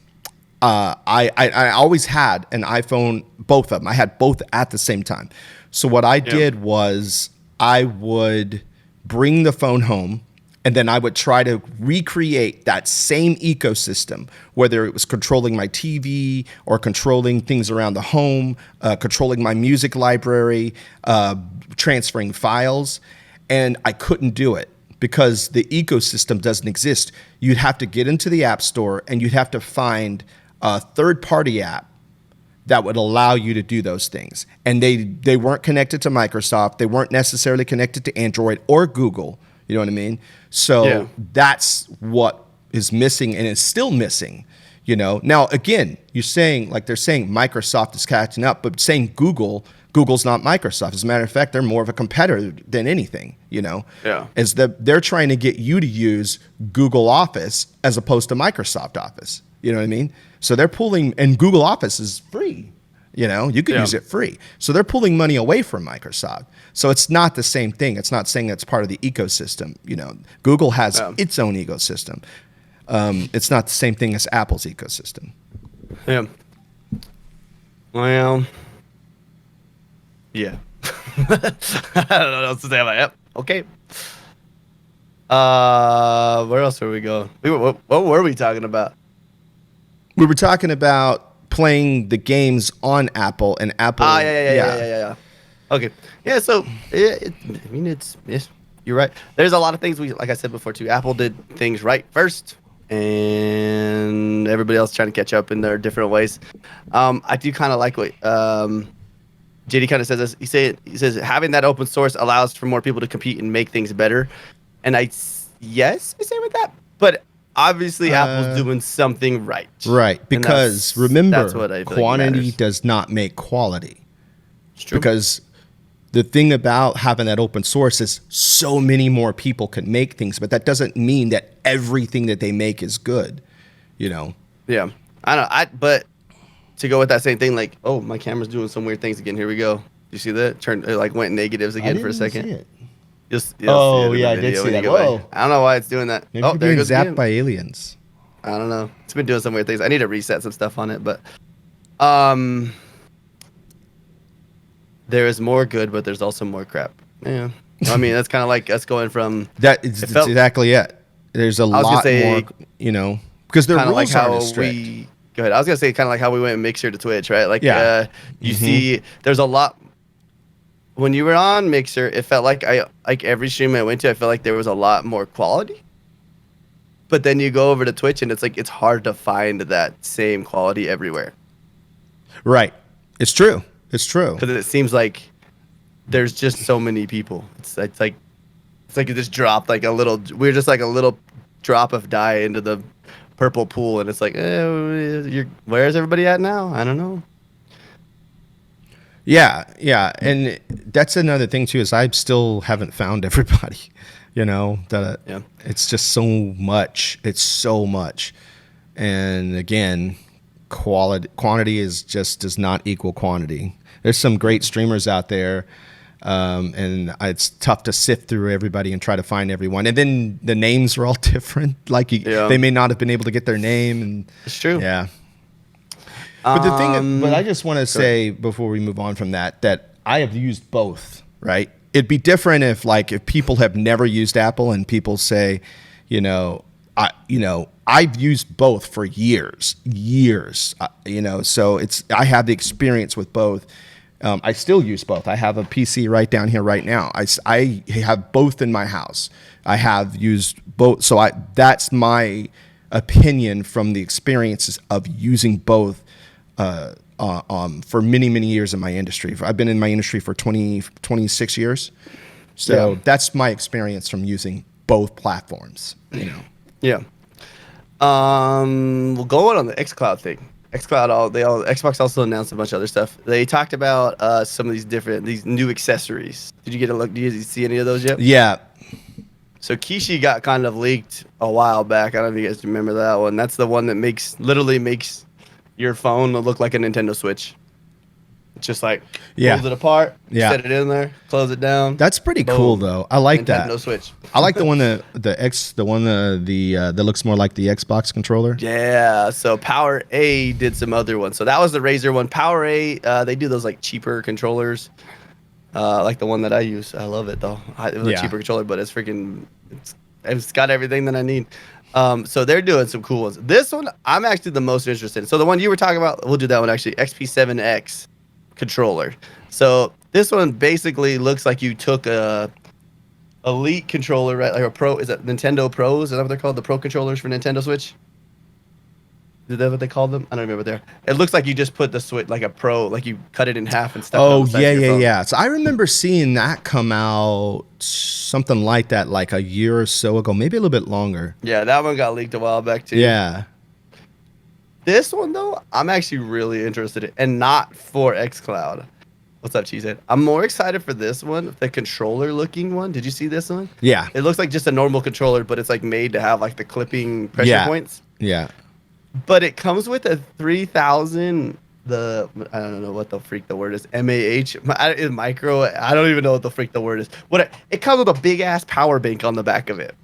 I always had an iPhone, both of them. I had both at the same time. So what I did was I would bring the phone home, and then I would try to recreate that same ecosystem, whether it was controlling my TV or controlling things around the home, controlling my music library, transferring files. And I couldn't do it because the ecosystem doesn't exist. You'd have to get into the App Store and you'd have to find a third-party app that would allow you to do those things. And they weren't connected to Microsoft. They weren't necessarily connected to Android or Google. You know what I mean? So that's what is missing and is still missing. You know, now again, you're saying, like they're saying Microsoft is catching up, but saying Google's not Microsoft. As a matter of fact, they're more of a competitor than anything, you know? Yeah. Is that they're trying to get you to use Google Office as opposed to Microsoft Office. You know what I mean? So they're pulling, and Google Office is free. You know, you could use it free. So they're pulling money away from Microsoft. So it's not the same thing. It's not saying it's part of the ecosystem. You know, Google has its own ecosystem. It's not the same thing as Apple's ecosystem. Yeah. Well, yeah. I don't know what else to say about it. Okay. Where else were we going? What were we talking about? We were talking about playing the games on Apple and Apple. Yeah. Okay. Yeah. So, I mean, it's you're right. There's a lot of things like I said before too. Apple did things right first, and everybody else trying to catch up in their different ways. I do kind of like what JD kind of says this. He says having that open source allows for more people to compete and make things better. And I say with that, but obviously Apple's doing something right. Right, because remember, quantity like does not make quality. It's true. Because the thing about having that open source is so many more people can make things, but that doesn't mean that everything that they make is good, you know? Yeah, I know. But to go with that same thing, like, oh, my camera's doing some weird things again. Here we go. You see that? It like went negatives again for a second. See it. You'll see it I did see that. Whoa. I don't know why it's doing that. Maybe you're being zapped by aliens. I don't know. It's been doing some weird things. I need to reset some stuff on it, but there is more good, but there's also more crap. Yeah. I mean, that's kind of like us going from that. It's exactly it. There's a lot more, you know, because the rules like aren't as strict. Go ahead. I was gonna say kind of like how we went Mixer to Twitch, right? Like, you see, there's a lot. When you were on Mixer, it felt like every stream I went to, I felt like there was a lot more quality. But then you go over to Twitch, and it's like it's hard to find that same quality everywhere. Right. It's true. It's true. Because it seems like there's just so many people. It's like it just dropped like a little. We're just like a little drop of dye into the purple pool, and it's like, where's everybody at now? I don't know. Yeah, and that's another thing too is I still haven't found everybody. You know it's just so much. It's so much, and again, quantity does not equal quantity. There's some great streamers out there, and it's tough to sift through everybody and try to find everyone. And then the names are all different. Like they may not have been able to get their name, and it's true. Yeah. But the thing, but I just want to say before we move on from that I have used both, right? It'd be different if people have never used Apple and people say, I've used both for years, so I have the experience with both. I still use both. I have a PC right down here right now. I have both in my house. I have used both. So that's my opinion from the experiences of using both for many, many years in my industry. I've been in my industry for 26 years. So that's my experience from using both platforms, Yeah. We'll go on the xCloud thing. Xbox also announced a bunch of other stuff. They talked about some of these new accessories. Did you get a look? Did you see any of those yet? Yeah. So Kishi got kind of leaked a while back. I don't know if you guys remember that one. That's the one that literally makes your phone look like a Nintendo Switch. It's just like pulls it apart, set it in there, close it down. That's pretty boom, cool though. I like that. Nintendo Switch. I like the one that looks more like the Xbox controller. Yeah. So Power A did some other ones. So that was the Razer one. Power A, they do those like cheaper controllers. Like the one that I use. I love it though. It was a cheaper controller, but it's got everything that I need. So they're doing some cool ones. This one, I'm actually the most interested in. So the one you were talking about, we'll do that one actually. XP7X controller. So this one basically looks like you took a Elite controller, right? Like a Pro. Is that Nintendo Pros? Is that what they're called? The Pro controllers for Nintendo Switch? Is that what they called them? I don't remember there. It looks like you just put the Switch like a Pro, like you cut it in half and stuff. Oh yeah. So I remember seeing that come out something like that, like a year or so ago, maybe a little bit longer. Yeah, that one got leaked a while back too. Yeah. This one though, I'm actually really interested in, and not for xCloud. What's up, Cheesehead? I'm more excited for this one, the controller looking one. Did you see this one? Yeah. It looks like just a normal controller, but it's like made to have like the clipping pressure points. Yeah. But it comes with a 3000, I don't know what the freak the word is, MAH, micro, I don't even know what the freak the word is. It comes with a big ass power bank on the back of it,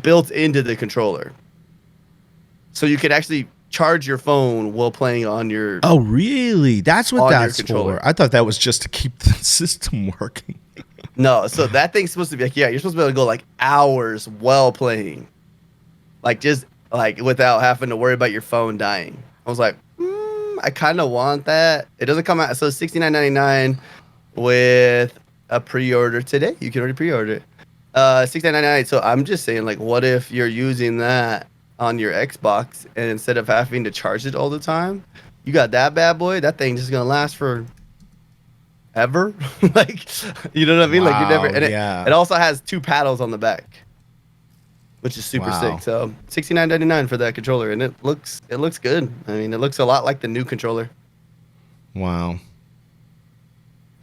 built into the controller. So you can actually charge your phone while playing on your... Oh, really? That's what that's for. I thought that was just to keep the system working. No, so that thing's supposed to be like, you're supposed to be able to go like hours while playing. Like just like without having to worry about your phone dying. I was like, I kind of want that. It doesn't come out, so it's $69.99 with a pre-order today. You can already pre-order it. $69.99. So I'm just saying, like, what if you're using that on your Xbox and instead of having to charge it all the time, you got that bad boy? That thing just gonna last for ever. Like, you know what I mean? Like you never. And it also has 2 paddles on the back, which is super sick. So $69.99 for that controller, and it looks good. I mean, it looks a lot like the new controller. Wow.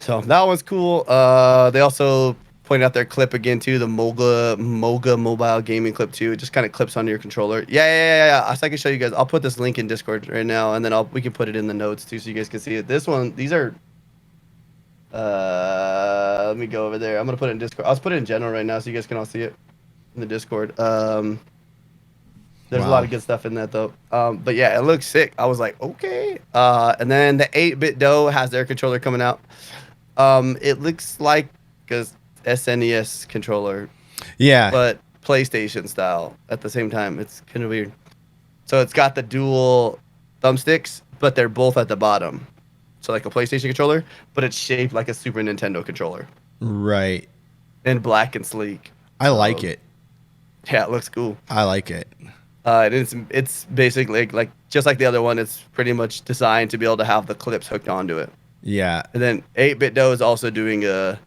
So that was cool. They also pointed out their clip again too, the Moga mobile gaming clip too. It just kind of clips onto your controller. Yeah. So I can show you guys. I'll put this link in Discord right now, and then we can put it in the notes too, so you guys can see it. These are. Let me go over there. I'm gonna put it in Discord. I'll just put it in general right now, so you guys can all see it in the Discord. There's a lot of good stuff in that though. But yeah, it looks sick. I was like, okay. And then the 8-bit dough has their controller coming out. It looks like a SNES controller. Yeah. But PlayStation style at the same time. It's kind of weird. So it's got the dual thumbsticks, but they're both at the bottom. So like a PlayStation controller, but it's shaped like a Super Nintendo controller. Right. And black and sleek. I like it. Yeah, it looks cool. I like it. It's basically like just like the other one. It's pretty much designed to be able to have the clips hooked onto it. Yeah. And then 8-bit dough is also doing a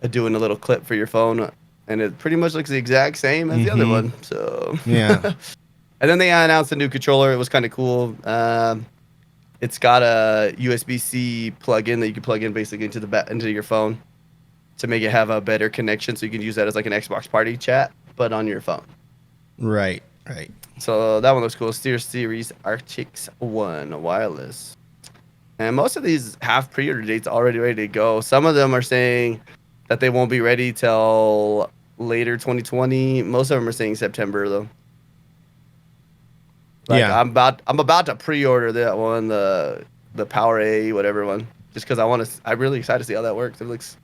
little clip for your phone, and it pretty much looks the exact same as the other one. So yeah. And then they announced a new controller. It was kind of cool. It's got a USB-C plug-in that you can plug in basically into your phone to make it have a better connection, so you can use that as like an Xbox party chat, but on your phone. Right. So that one looks cool. Steer Series Arctic 1 wireless. And most of these have pre-order dates already ready to go. Some of them are saying that they won't be ready till later 2020. Most of them are saying September though. Like, yeah, I'm about to pre-order that one, the Power A whatever one, just because I'm really excited to see how that works. It looks,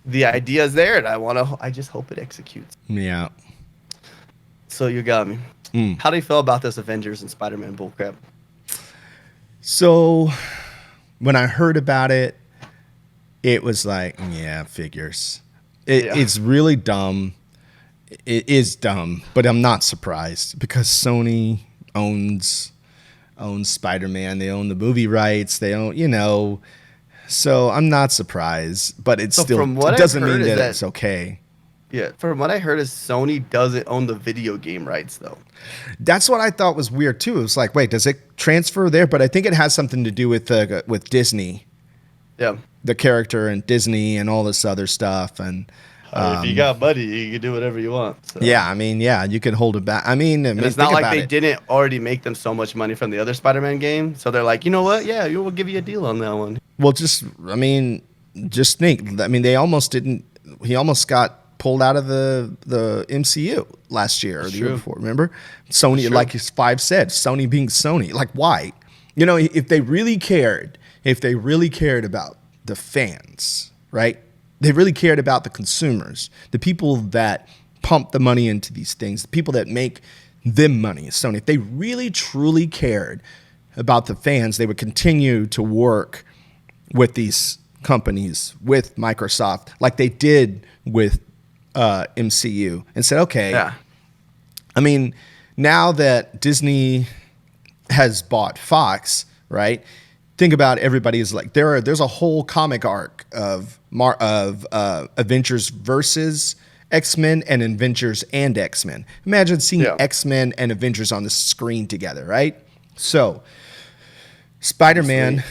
the idea is there, and I just hope it executes. Yeah. So you got me. How do you feel about this Avengers and Spider-Man bullcrap? So when I heard about it, it was like, yeah, figures. It's really dumb. It is dumb, but I'm not surprised because Sony owns Spider-Man. They own the movie rights. They own, so I'm not surprised, but it still doesn't mean that it's okay. Yeah, from what I heard is Sony doesn't own the video game rights though. That's what I thought was weird too. It was like, wait, does it transfer there? But I think it has something to do with Disney. Yeah. The character and Disney and all this other stuff. And If you got money, you can do whatever you want. So. Yeah, I mean, yeah, you can hold it back. I mean, it's not like they didn't already make them so much money from the other Spider-Man game. So they're like, you know what? Yeah, we'll give you a deal on that one. Well, just think. I mean, they almost didn't. He almost got pulled out of the MCU last year or the year before. Remember, Sony, like his Five said, Sony being Sony. Like, why? You know, if they really cared about the fans, right? They really cared about the consumers, the people that pump the money into these things, the people that make them money. Sony, if they really truly cared about the fans, they would continue to work with these companies, with Microsoft, like they did with MCU, and said, okay, I mean, now that Disney has bought Fox, right? Think about everybody's like there's a whole comic arc of Avengers versus X-Men and Avengers and X-Men. Imagine seeing X-Men and Avengers on the screen together, right? So Spider-Man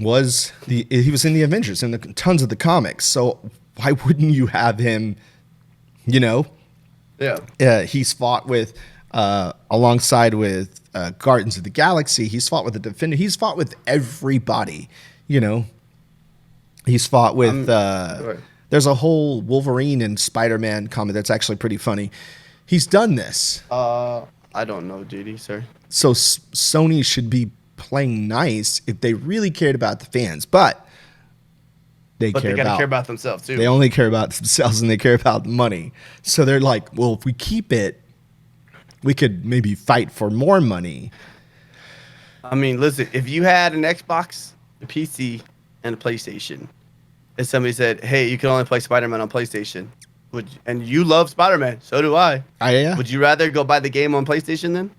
was he was in the Avengers and tons of the comics. So why wouldn't you have him, you know? Yeah. He's fought with alongside with Guardians of the Galaxy. He's fought with the Defender. He's fought with everybody, you know. He's fought with there's a whole Wolverine and Spider-Man comic that's actually pretty funny. He's done this. I don't know, JD, sir. So Sony should be playing nice if they really cared about the fans, but they gotta care about themselves too. They only care about themselves and they care about money. So they're like, well, if we keep it, we could maybe fight for more money. I mean, listen, if you had an Xbox, a PC, and a PlayStation, and somebody said, hey, you can only play Spider-Man on PlayStation, and you love Spider-Man, so do I. Yeah. Would you rather go buy the game on PlayStation then?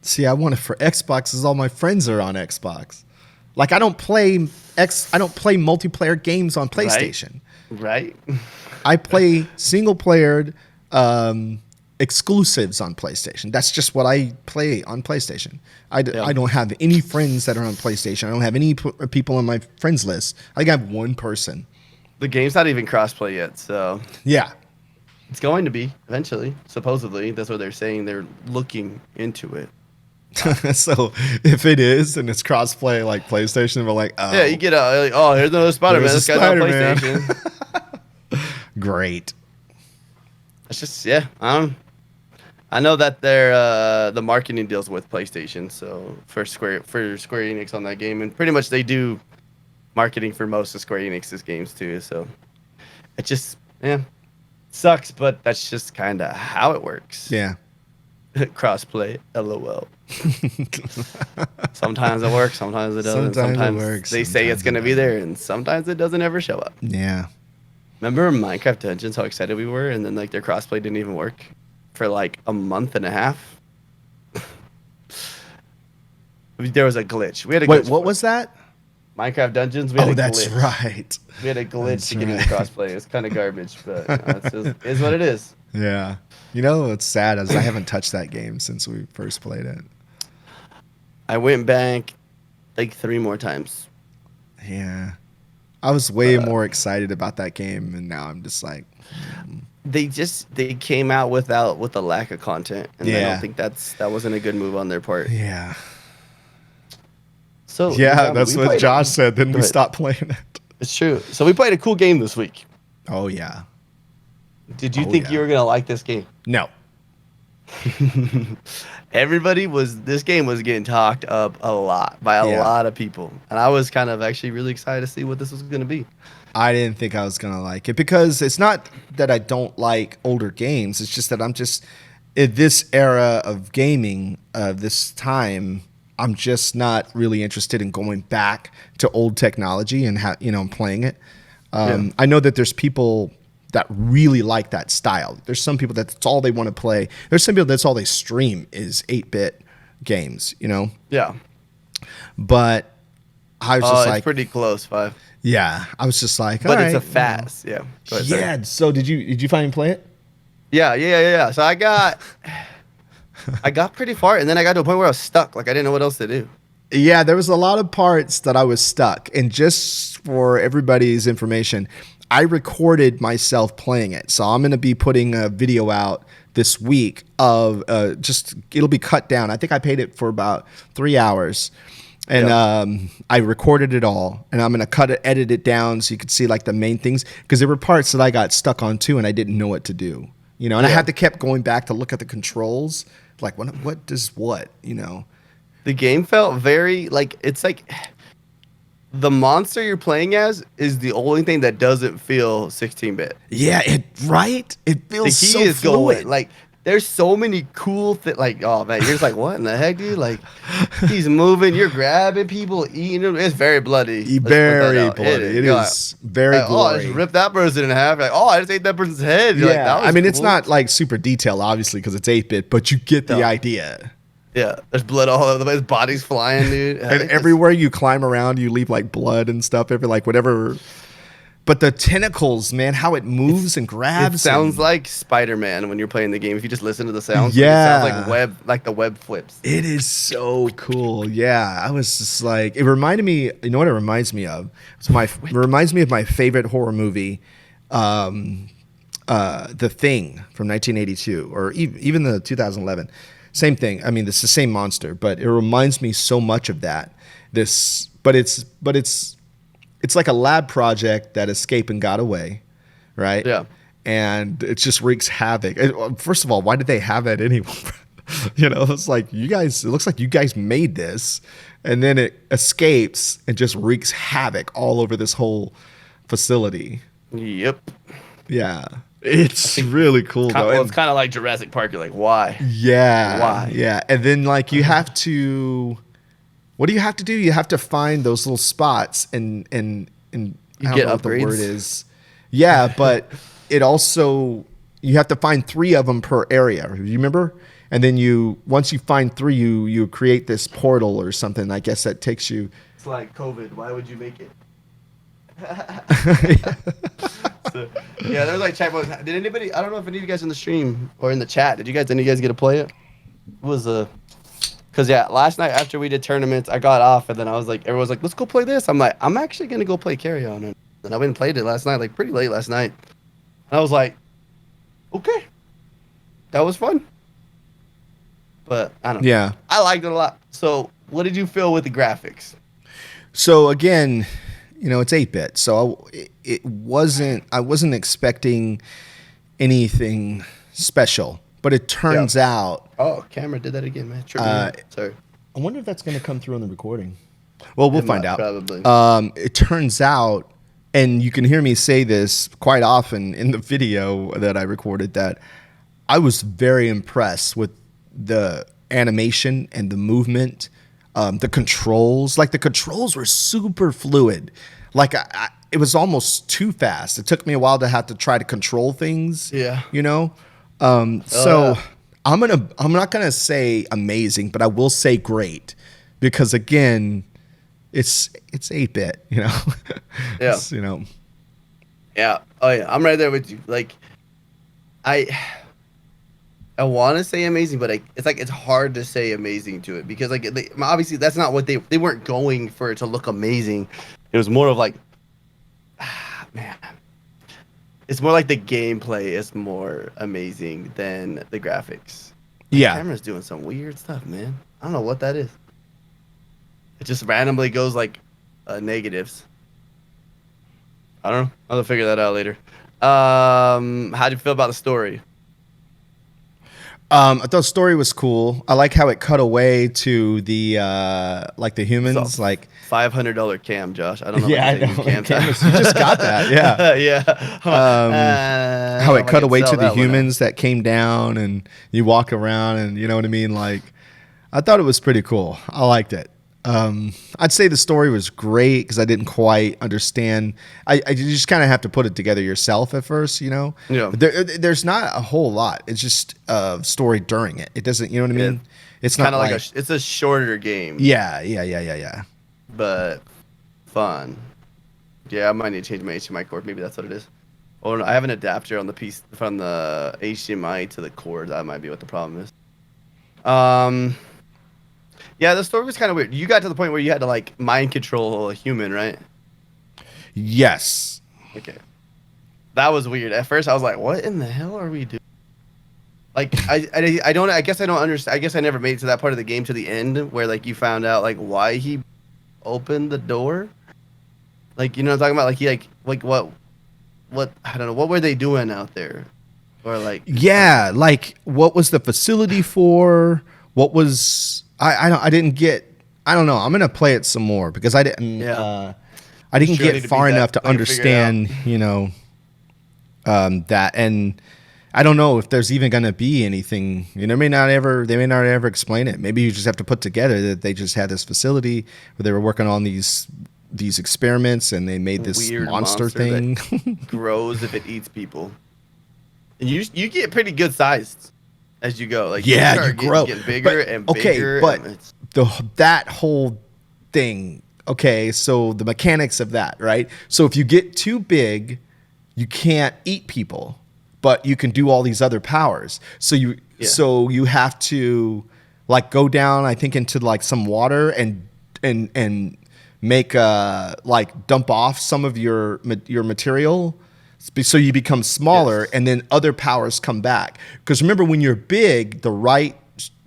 See, I want it for Xbox because all my friends are on Xbox. Like, I don't play multiplayer games on PlayStation. Right. I play single-player exclusives on PlayStation. That's just what I play on PlayStation. I don't have any friends that are on PlayStation. I don't have any people on my friends list. I have one person. The game's not even crossplay yet, so yeah, it's going to be eventually. Supposedly, that's what they're saying. They're looking into it. So if it is and it's crossplay like PlayStation, we're like, oh yeah, you get here's another Spider-Man. This guy's on PlayStation. Great. It's just I know that they're the marketing deals with PlayStation, so for Square Enix on that game, and pretty much they do marketing for most of Square Enix's games too. So it just sucks, but that's just kind of how it works. Yeah. Crossplay, LOL. Sometimes it works, sometimes it doesn't. Sometimes it works, they say it's gonna be there, and sometimes it doesn't ever show up. Yeah. Remember Minecraft Dungeons, how excited we were, and then like their crossplay didn't even work for like a month and a half. There was a glitch. We had a glitch. Wait, what was that? Minecraft Dungeons. We had a that's glitch. Right. We had a glitch to get into crossplay. It's kind of garbage, but it's what it is. Yeah. You know what's sad is I haven't touched that game since we first played it. I went back like 3 more times. Yeah. I was way more excited about that game, and now I'm just like... They came out with a lack of content, and I don't think that wasn't a good move on their part. Yeah. So that's what Josh said. Then we stopped playing it. It's true. So we played a cool game this week. Oh yeah. Did you think you were gonna like this game? No. This game was getting talked up a lot by a lot of people, and I was kind of actually really excited to see what this was gonna be. I didn't think I was gonna like it because it's not that I don't like older games. It's just that I'm just in this era of gaming, this time, I'm just not really interested in going back to old technology and playing it. I know that there's people that really like that style. There's some people that's all they want to play. There's some people that's all they stream is 8-bit games, you know? Yeah. But I was just like... it's pretty close, 5. Yeah. I was just like, but it's a fast, yeah. Go ahead, yeah. Sorry. So did you finally play it? Yeah. So I got pretty far, and then I got to a point where I was stuck. Like, I didn't know what else to do. Yeah, there was a lot of parts that I was stuck. And just for everybody's information, I recorded myself playing it. So I'm going to be putting a video out this week of it'll be cut down. I think I paid it for about 3 hours. And I recorded it all, and I'm going to edit it down so you could see like the main things, because there were parts that I got stuck on too, and I didn't know what to do, you know, and I had to kept going back to look at the controls, like what does what, you know. The game felt very like, it's like the monster you're playing as is the only thing that doesn't feel 16-bit. Yeah, right? It feels the key so is fluid. going like, there's so many cool things. Like, oh man, you're just like, what in the heck, dude? Like, he's moving, you're grabbing people, eating them. It's very bloody. Very bloody. It is very like, gory. Oh, I just ripped that person in half. Like, oh, I just ate that person's head. You're yeah, like, I mean, it's not like super detailed, obviously, because it's 8-bit, but you get the idea. Yeah, there's blood all over the place. Bodies flying, dude. And everywhere you climb around, you leave like blood and stuff. Whatever. But the tentacles, man, how it moves and grabs. It sounds like Spider-Man when you're playing the game. If you just listen to the sounds, yeah, it sounds like the web flips. It is so cool. Yeah, I was just like, it reminded me. You know what it reminds me of? It reminds me of my favorite horror movie, The Thing from 1982, or even the 2011. Same thing. I mean, it's the same monster, but it reminds me so much of that. But it's like a lab project that escaped and got away, right? Yeah. And it just wreaks havoc. First of all, why did they have that anymore? You know, it's like, it looks like you guys made this, and then it escapes and just wreaks havoc all over this whole facility. Yep. Yeah. It's really cool, though. Well, it's kind of like Jurassic Park. You're like, why? Yeah. Why? Yeah. And then, like, you have to... What do you have to do? You have to find those little spots and I don't know what the word is. Yeah, but it also, you have to find 3 of them per area. You remember? And then once you find 3, you create this portal or something. I guess that takes you. It's like COVID. Why would you make it? So, yeah, there's like chat boys. Did anybody? I don't know if any of you guys in the stream or in the chat. Did any of you guys get to play it? It was Because, yeah, last night after we did tournaments, I got off, and then I was like, everyone's like, let's go play this. I'm like, I'm actually going to go play Carry On. And I went and played it last night, like pretty late last night. And I was like, okay, that was fun. But I don't know. Yeah. I liked it a lot. So what did you feel with the graphics? So, again, you know, it's 8-bit. So I wasn't expecting anything special. But it turns out... Oh, camera did that again, man. Sorry. I wonder if that's going to come through on the recording. Well, we'll find out. Probably. It turns out, and you can hear me say this quite often in the video that I recorded, that I was very impressed with the animation and the movement, the controls. Like, the controls were super fluid. Like, it was almost too fast. It took me a while to have to try to control things. Yeah. You know? I'm not gonna say amazing, but I will say great, because again, it's 8-bit, you know. Yeah. You know. Yeah. Oh yeah. I'm right there with you. Like, I want to say amazing, but it's hard to say amazing to it, because like obviously that's not what they weren't going for it to look amazing. It was more of like, man. It's more like the gameplay is more amazing than the graphics. Yeah. The camera's doing some weird stuff, man. I don't know what that is. It just randomly goes like negatives. I don't know. I'll figure that out later. How do you feel about the story? I thought the story was cool. I like how it cut away to the the humans, like $500 cam, Josh. I don't know. Yeah, I know. You just got that. Yeah. Yeah. How it cut away to the humans that came down, and you walk around, and you know what I mean. Like, I thought it was pretty cool. I liked it. I'd say the story was great because I didn't quite understand. You just kind of have to put it together yourself at first, you know? Yeah. There's not a whole lot. It's just a story during it. It doesn't, you know what I mean? It's not kind of like it's a shorter game. Yeah. But fun. Yeah, I might need to change my HDMI cord. Maybe that's what it is. Oh no, I have an adapter on the piece from the HDMI to the cord. That might be what the problem is. Yeah, Yeah, the story was kind of weird. You got to the point where you had to like mind control a human, right? Yes. Okay. That was weird. At first, I was like, "What in the hell are we doing?" Like, I don't. I guess I don't understand. I guess I never made it to that part of the game to the end where like you found out like why he opened the door. Like, you know what I'm talking about? Like he like what I don't know. What were they doing out there? Or like like what was the facility for? What was I didn't get. I don't know. I'm gonna play it some more because I didn't. Yeah. I didn't Sure, I need get to far beat that, enough to so I can figure it understand. That, and I don't know if there's even going to be anything. They may not ever explain it. Maybe you just have to put together that they just had this facility where they were working on these experiments and they made this weird monster thing. that grows if it eats people. And you get pretty good sized as you go. Like you grow, getting bigger and bigger. But that whole thing. Okay, so the mechanics of that, right? So if you get too big, you can't eat people, but you can do all these other powers. So you have to like go down, I think, into like some water and make like dump off some of your material, so you become smaller, and then other powers come back. Because remember, when you're big,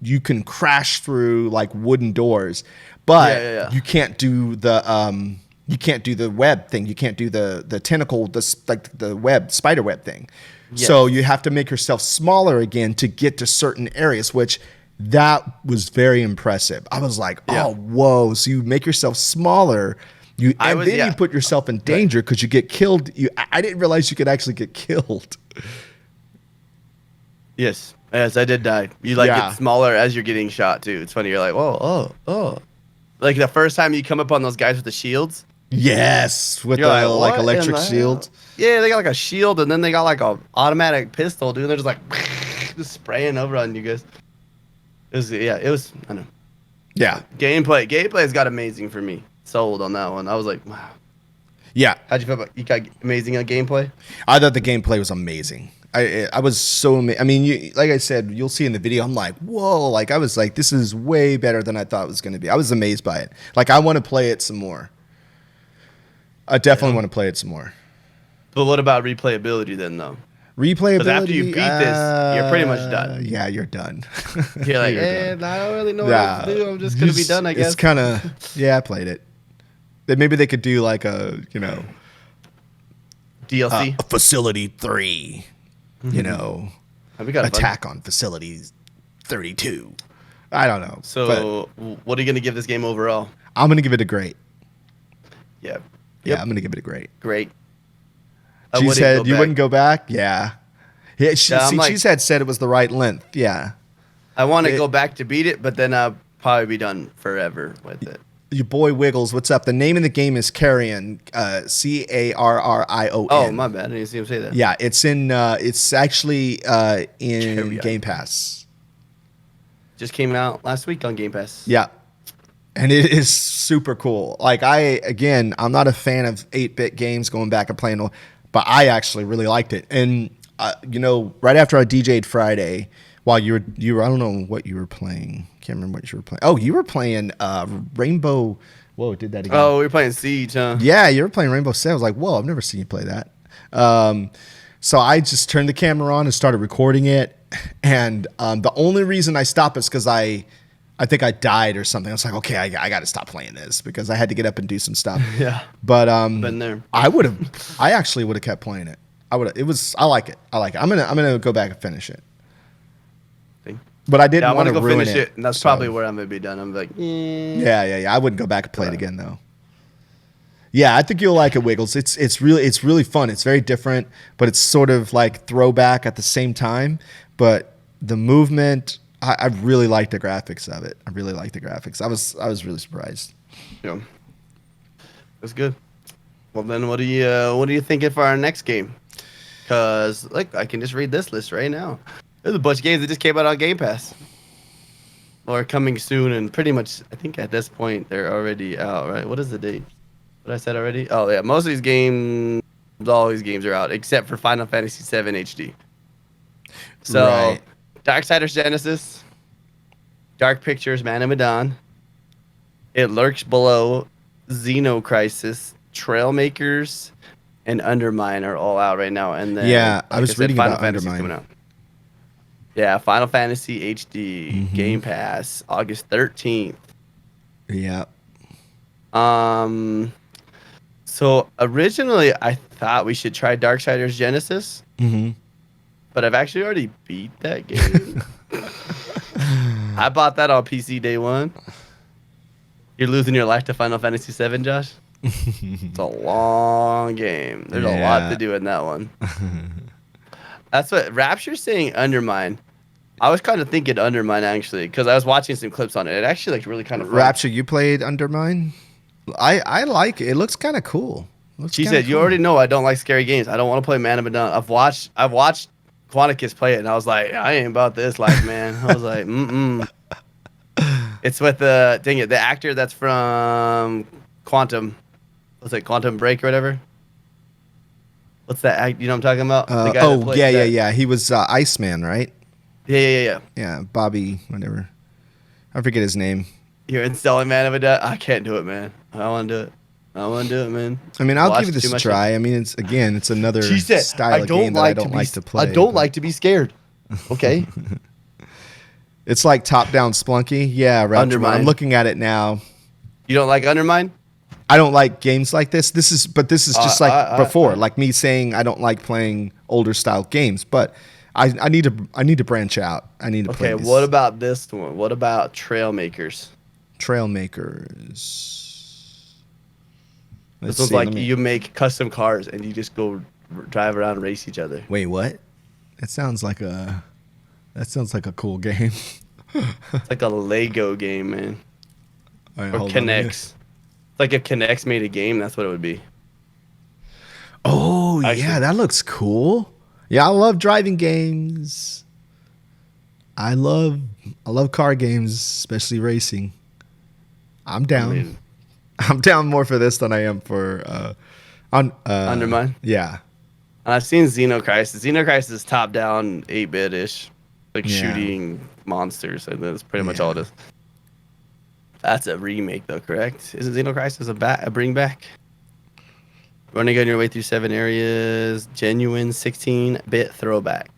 you can crash through like wooden doors, but you can't do the web thing. You can't do the tentacle, the spider web thing. Yes. So you have to make yourself smaller again to get to certain areas, which that was very impressive. I was like, oh, whoa. So you make yourself smaller, you put yourself in danger because you get killed. I didn't realize you could actually get killed. Yes, I did die. You get smaller as you're getting shot too. It's funny. You're like, oh. Like the first time you come up on those guys with the shields. Yes, with the like electric shield. Yeah, they got like a shield, and then they got like a automatic pistol, dude. They're just like just spraying over on you guys. It was I don't know. Yeah. Gameplay's got amazing for me. Sold on that one. I was like, wow. Yeah. How'd you feel about you got amazing gameplay? I thought the gameplay was amazing. I was so amazed. I mean, like I said, you'll see in the video, I'm like, whoa. Like, I was like, this is way better than I thought it was going to be. I was amazed by it. Like, I want to play it some more. I definitely want to play it some more. But what about replayability then, though? Replayability? Because after you beat this, you're pretty much done. Yeah, you're done. You're like, I don't really know what else to do. I'm just going to be done, I guess. It's kind of, I played it. Maybe they could do like a, DLC? Facility 3. Attack on Facility 32. I don't know. So, what are you going to give this game overall? I'm going to give it a great. Yeah. Yeah, I'm going to give it a great. Great. She said you wouldn't go back? Yeah. She said it was the right length. Yeah. I want to go back to beat it, but then I'll probably be done forever with it. Your boy Wiggles, what's up? The name of the game is Carrion, Carrion. Oh, my bad. I didn't see him say that. Yeah, it's in. It's actually in Carrion. Game Pass. Just came out last week on Game Pass. Yeah, and it is super cool. Like I'm not a fan of 8-bit games going back and playing, but I actually really liked it. And right after I DJ'd Friday, while you were, I don't know what you were playing. Can't remember what you were playing. Oh, you were playing Rainbow. Whoa, did that again. Oh, we were playing Siege, huh? Yeah, you were playing Rainbow Six. I was like, whoa, I've never seen you play that. So I just turned the camera on and started recording it. And the only reason I stopped is because I think I died or something. I was like, okay, I got to stop playing this because I had to get up and do some stuff. Yeah. But been there. I actually would have kept playing it. I like it. I'm gonna go back and finish it. But I didn't want to ruin finish it, and that's probably where I'm gonna be done. I'm like, yeah. I wouldn't go back and play it again though. Yeah, I think you'll like it, Wiggles. It's really fun. It's very different, but it's sort of like throwback at the same time. But the movement, I really like the graphics of it. I really like the graphics. I was really surprised. Yeah, that's good. Well, then, what are you thinking for our next game? Because I can just read this list right now. There's a bunch of games that just came out on Game Pass. Or coming soon, and pretty much, I think at this point, they're already out, right? What is the date? What I said already? Oh, yeah. Most of these games, all these games are out, except for Final Fantasy VII HD. So, right. Darksiders Genesis, Dark Pictures, Man of Medan, It lurks below. Xenocrisis, Trailmakers, and Undermine are all out right now. And then, yeah, I was reading Final about Fantasy's Undermine. coming out. Yeah, Final Fantasy HD Game Pass, August 13th. Yeah. So originally I thought we should try Darksiders Genesis, but I've actually already beat that game. I bought that on PC day one. You're losing your life to Final Fantasy VII, Josh? It's a long game. There's a lot to do in that one. That's what Rapture's saying. Undermine. I was kind of thinking Undermine actually, because I was watching some clips on it. It actually looked really kind of fun. Rapture, you played Undermine? I like it. It looks kind of cool. She said, "You already know I don't like scary games. I don't want to play Man of Medan. I've watched Quanticus play it, and I was like, I ain't about this life, man. I was like, It's with the actor that's from Quantum. What's it, Quantum Break or whatever? What's that act? You know what I'm talking about? The guy yeah. He was Iceman, right? Yeah. Yeah, Bobby, whatever. I forget his name. You're installing Man of Medan. I can't do it, man. I don't want to do it. Man. I mean, I'll give this a try. I mean, it's another style of game that I don't like to play. I don't like to be scared. Okay. It's like top-down Splunky. Yeah, right. Undermine. I'm looking at it now. You don't like Undermine? I don't like games like this. This is just like before, like me saying I don't like playing older style games. But I need to branch out. I need to play. Okay, what about this one? What about Trailmakers? This one's like you make custom cars and you just go drive around and race each other. Wait, what? That sounds like a cool game. It's like a Lego game, man. Right, or Connects. It's like if Connects made a game, that's what it would be. Oh, yeah, that looks cool. Yeah, I love driving games. I love car games, especially racing. I'm down. I'm down more for this than I am for Undermine. Yeah. And I've seen Xenocrisis. Xenocrisis is top down 8-bit-ish, like shooting monsters, and that's pretty much all it is. That's a remake, though, correct? Isn't Xenocrisis a bring back? Running on your way through 7 areas, genuine 16-bit throwback.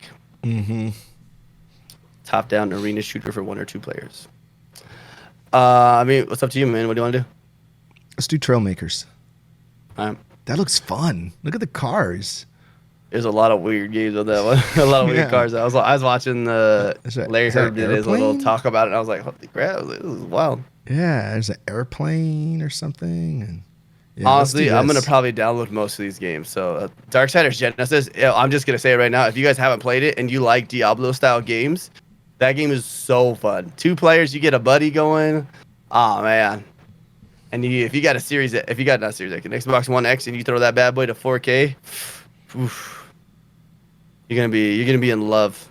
Top down arena shooter for 1 or 2 players. I mean, what's up to you, man? What do you want to do? Let's do Trailmakers. That looks fun. Look at the cars. There's a lot of weird games on that one. A lot of weird cars. I was watching Larry Herb did his little talk about it, and I was like, holy crap, this is wild. Yeah, there's an airplane or something. And honestly, I'm going to probably download most of these games. So Darksiders Genesis, I'm just going to say it right now. If you guys haven't played it and you like Diablo-style games, that game is so fun. 2 players, you get a buddy going. Oh, man. And if you got an Xbox One X, and you throw that bad boy to 4K, oof, you're gonna be in love.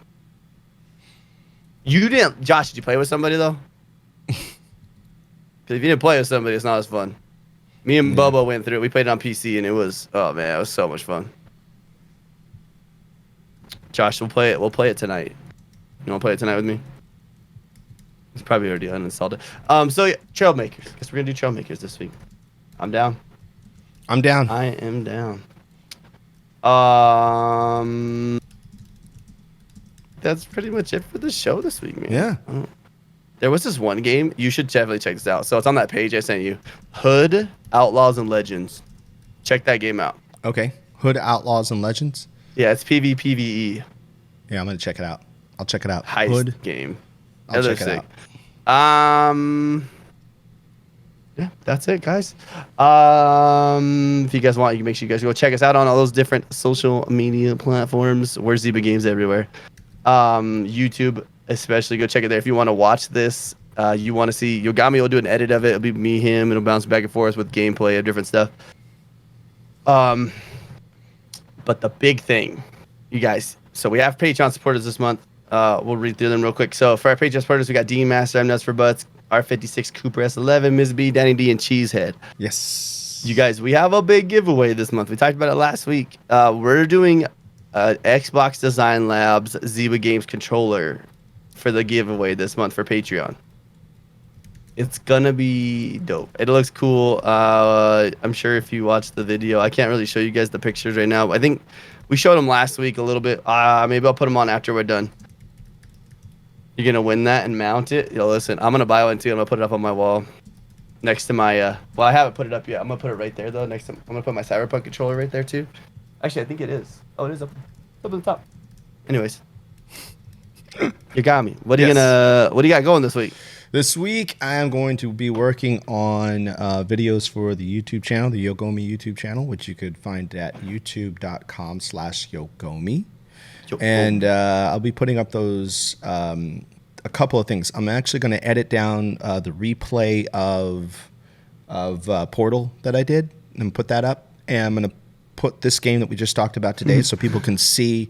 Josh, did you play with somebody though? Because if you didn't play with somebody, it's not as fun. Me and Bubba went through it. We played it on PC, and it was it was so much fun. Josh, we'll play it tonight. You want to play it tonight with me? He's probably already uninstalled it. So yeah, Trailmakers. Guess we're gonna do Trailmakers this week. I'm down. I'm down. I am down. That's pretty much it for the show this week, man. Yeah. There was this one game. You should definitely check this out. So it's on that page I sent you. Hood, Outlaws, and Legends. Check that game out. Okay. Hood, Outlaws, and Legends? Yeah, it's PvPvE. Yeah, I'm going to check it out. I'll check it out. Heist Hood game. I'll check it out. Yeah, that's it, guys. If you guys want, you can make sure you guys go check us out on all those different social media platforms. We're Zyba Games everywhere. YouTube, especially, go check it there. If you want to watch this, you want to see Yogomi will do an edit of it. It'll be me, him. It'll bounce back and forth with gameplay of different stuff. But the big thing, you guys. So we have Patreon supporters this month. We'll read through them real quick. So for our Patreon supporters, we got D Master, I'm Nuts for Butts, R56, Cooper S11, Ms. B, Danny D, and Cheesehead. Yes. You guys, we have a big giveaway this month. We talked about it last week. We're doing Xbox Design Labs Zyba Games controller for the giveaway this month for Patreon. It's gonna be dope. It looks cool. I'm sure if you watch the video, I can't really show you guys the pictures right now. I think we showed them last week a little bit. Maybe I'll put them on after we're done. You're gonna win that and mount it. Yo, listen, I'm gonna buy one too. I'm gonna put it up on my wall next to my. Well, I haven't put it up yet. I'm gonna put it right there though. Next to, I'm gonna put my Cyberpunk controller right there too. Actually, I think it is. Oh, it is up on the top. Anyways, you got me. What are you gonna? What do you got going this week? This week, I am going to be working on videos for the YouTube channel, the Yogomi YouTube channel, which you could find at youtube.com/Yogomi. And I'll be putting up those, a couple of things. I'm actually going to edit down the replay of Portal that I did and put that up. And I'm going to put this game that we just talked about today so people can see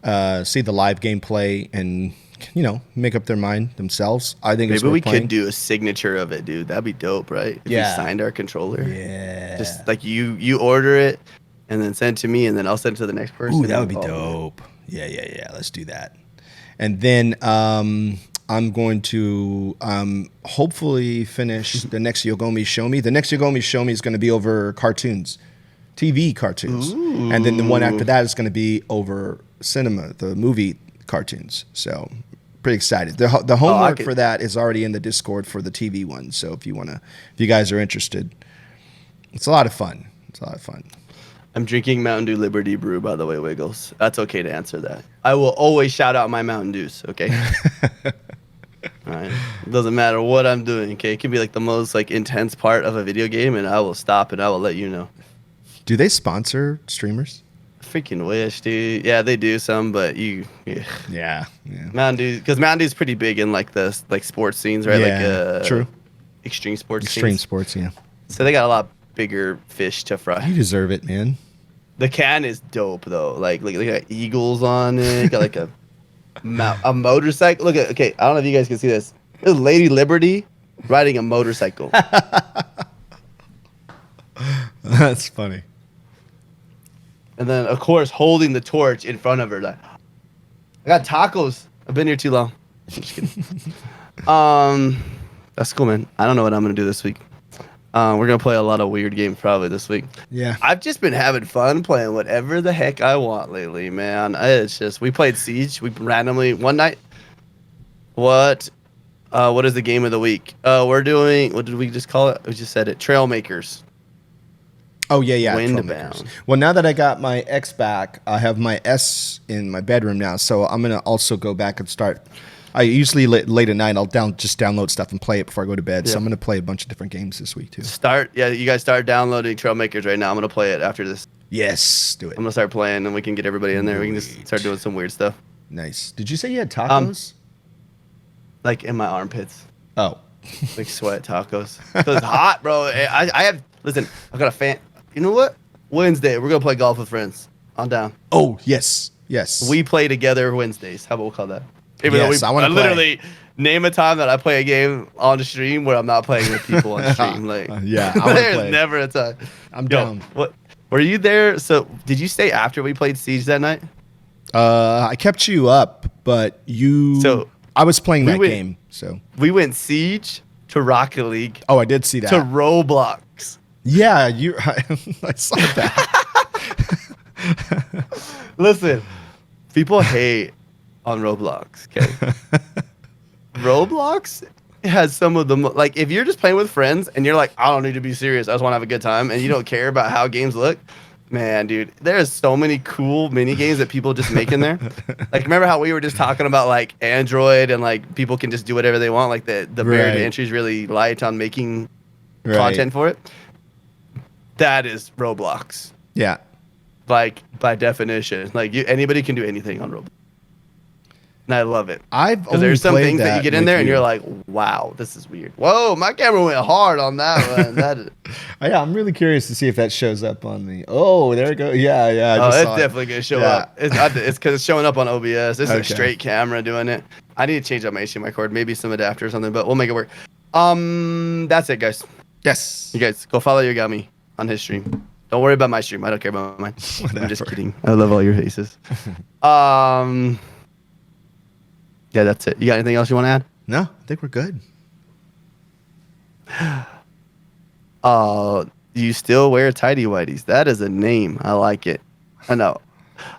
the live gameplay and, you know, make up their mind themselves. I think maybe we could do a signature of it, dude. That'd be dope, right? If you signed our controller. Yeah. Just like you order it and then send it to me and then I'll send it to the next person. Ooh, that would be dope. Yeah. Let's do that. And then I'm going to hopefully finish the next Yogomi Show Me. The next Yogomi Show Me is going to be over cartoons, TV cartoons. Ooh. And then the one after that is going to be over cinema, the movie cartoons. So pretty excited. The homework for that is already in the Discord for the TV one. So if you guys are interested, it's a lot of fun. I'm drinking Mountain Dew Liberty Brew, by the way, Wiggles. That's okay to answer that. I will always shout out my Mountain Dews, okay? All right. It doesn't matter what I'm doing, okay? It can be like the most like intense part of a video game, and I will stop and I will let you know. Do they sponsor streamers? Freaking wish, dude. Yeah, they do some, but yeah. Mountain Dew, because Mountain Dew's pretty big in like the sports scenes, right? Yeah, true. Extreme sports. Extreme sports, yeah. So they got a lot bigger fish to fry. You deserve it, man. The can is dope though. Like they got eagles on it. Got like a motorcycle. Look at I don't know if you guys can see this. There's Lady Liberty riding a motorcycle. That's funny. And then of course holding the torch in front of her. Like, I got tacos. I've been here too long. Just kidding. That's cool, man. I don't know what I'm gonna do this week. We're going to play a lot of weird games probably this week. Yeah. I've just been having fun playing whatever the heck I want lately, man. It's just, we played Siege. We randomly, one night, what is the game of the week? We're doing, what did we just call it? We just said it. Trailmakers. Oh, yeah. Windbound. Well, now that I got my X back, I have my S in my bedroom now. So I'm going to also go back and start. I usually late at night I'll just download stuff and play it before I go to bed. Yeah. So I'm gonna play a bunch of different games this week too. You guys start downloading Trailmakers right now. I'm gonna play it after this. Yes, do it. I'm gonna start playing and we can get everybody in there. We can just start doing some weird stuff. Nice. Did you say you had tacos? Like in my armpits. Oh. Like sweat tacos. It's hot, bro. Listen, I got a fan. You know what? Wednesday we're gonna play golf with friends. I'm down. Oh yes. We play together Wednesdays. How about we'll call that? Even though I literally name a time that I play a game on the stream where I'm not playing with people on stream. Like, there's never a time. I'm down. What? Were you there? So, did you stay after we played Siege that night? I kept you up, but I was playing that game. So we went Siege to Rocket League. Oh, I did see that. To Roblox. Yeah, I saw that. Listen, people hate on Roblox, okay? Roblox has some of the like if you're just playing with friends and you're like, I don't need to be serious, I just want to have a good time, and you don't care about how games look, man, dude, there's so many cool mini games that people just make in there. Like, remember how we were just talking about like Android and like people can just do whatever they want, like the barrier to entry is really light on making content for it. That is Roblox. Yeah. Like by definition, like anybody can do anything on Roblox. And I love it. Because there's some things that you get in there and you're like, wow, this is weird. Whoa, my camera went hard on that one. Yeah, I'm really curious to see if that shows up on the. Oh, there it goes. Yeah. It's definitely going to show up. It's because it's showing up on OBS. This is a straight camera doing it. I need to change out my HDMI cord, maybe some adapter or something, but we'll make it work. That's it, guys. Yes. You guys, go follow Yogami on his stream. Don't worry about my stream. I don't care about mine. I'm just kidding. I love all your faces. Yeah, that's it. You got anything else you want to add? No, I think we're good. You still wear tidy whities. That is a name. I like it. I know.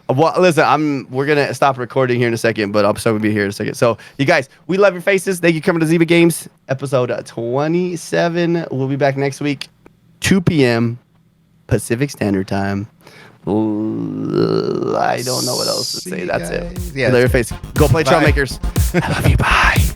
Well, listen, we're gonna stop recording here in a second, but I'm still gonna be here in a second. So, you guys, we love your faces. Thank you for coming to Zyba Games, episode 27. We'll be back next week, 2 p.m. Pacific Standard Time. I don't know what else to say. That's it. Yeah, love your face. Go play Trailmakers. I love you. Bye.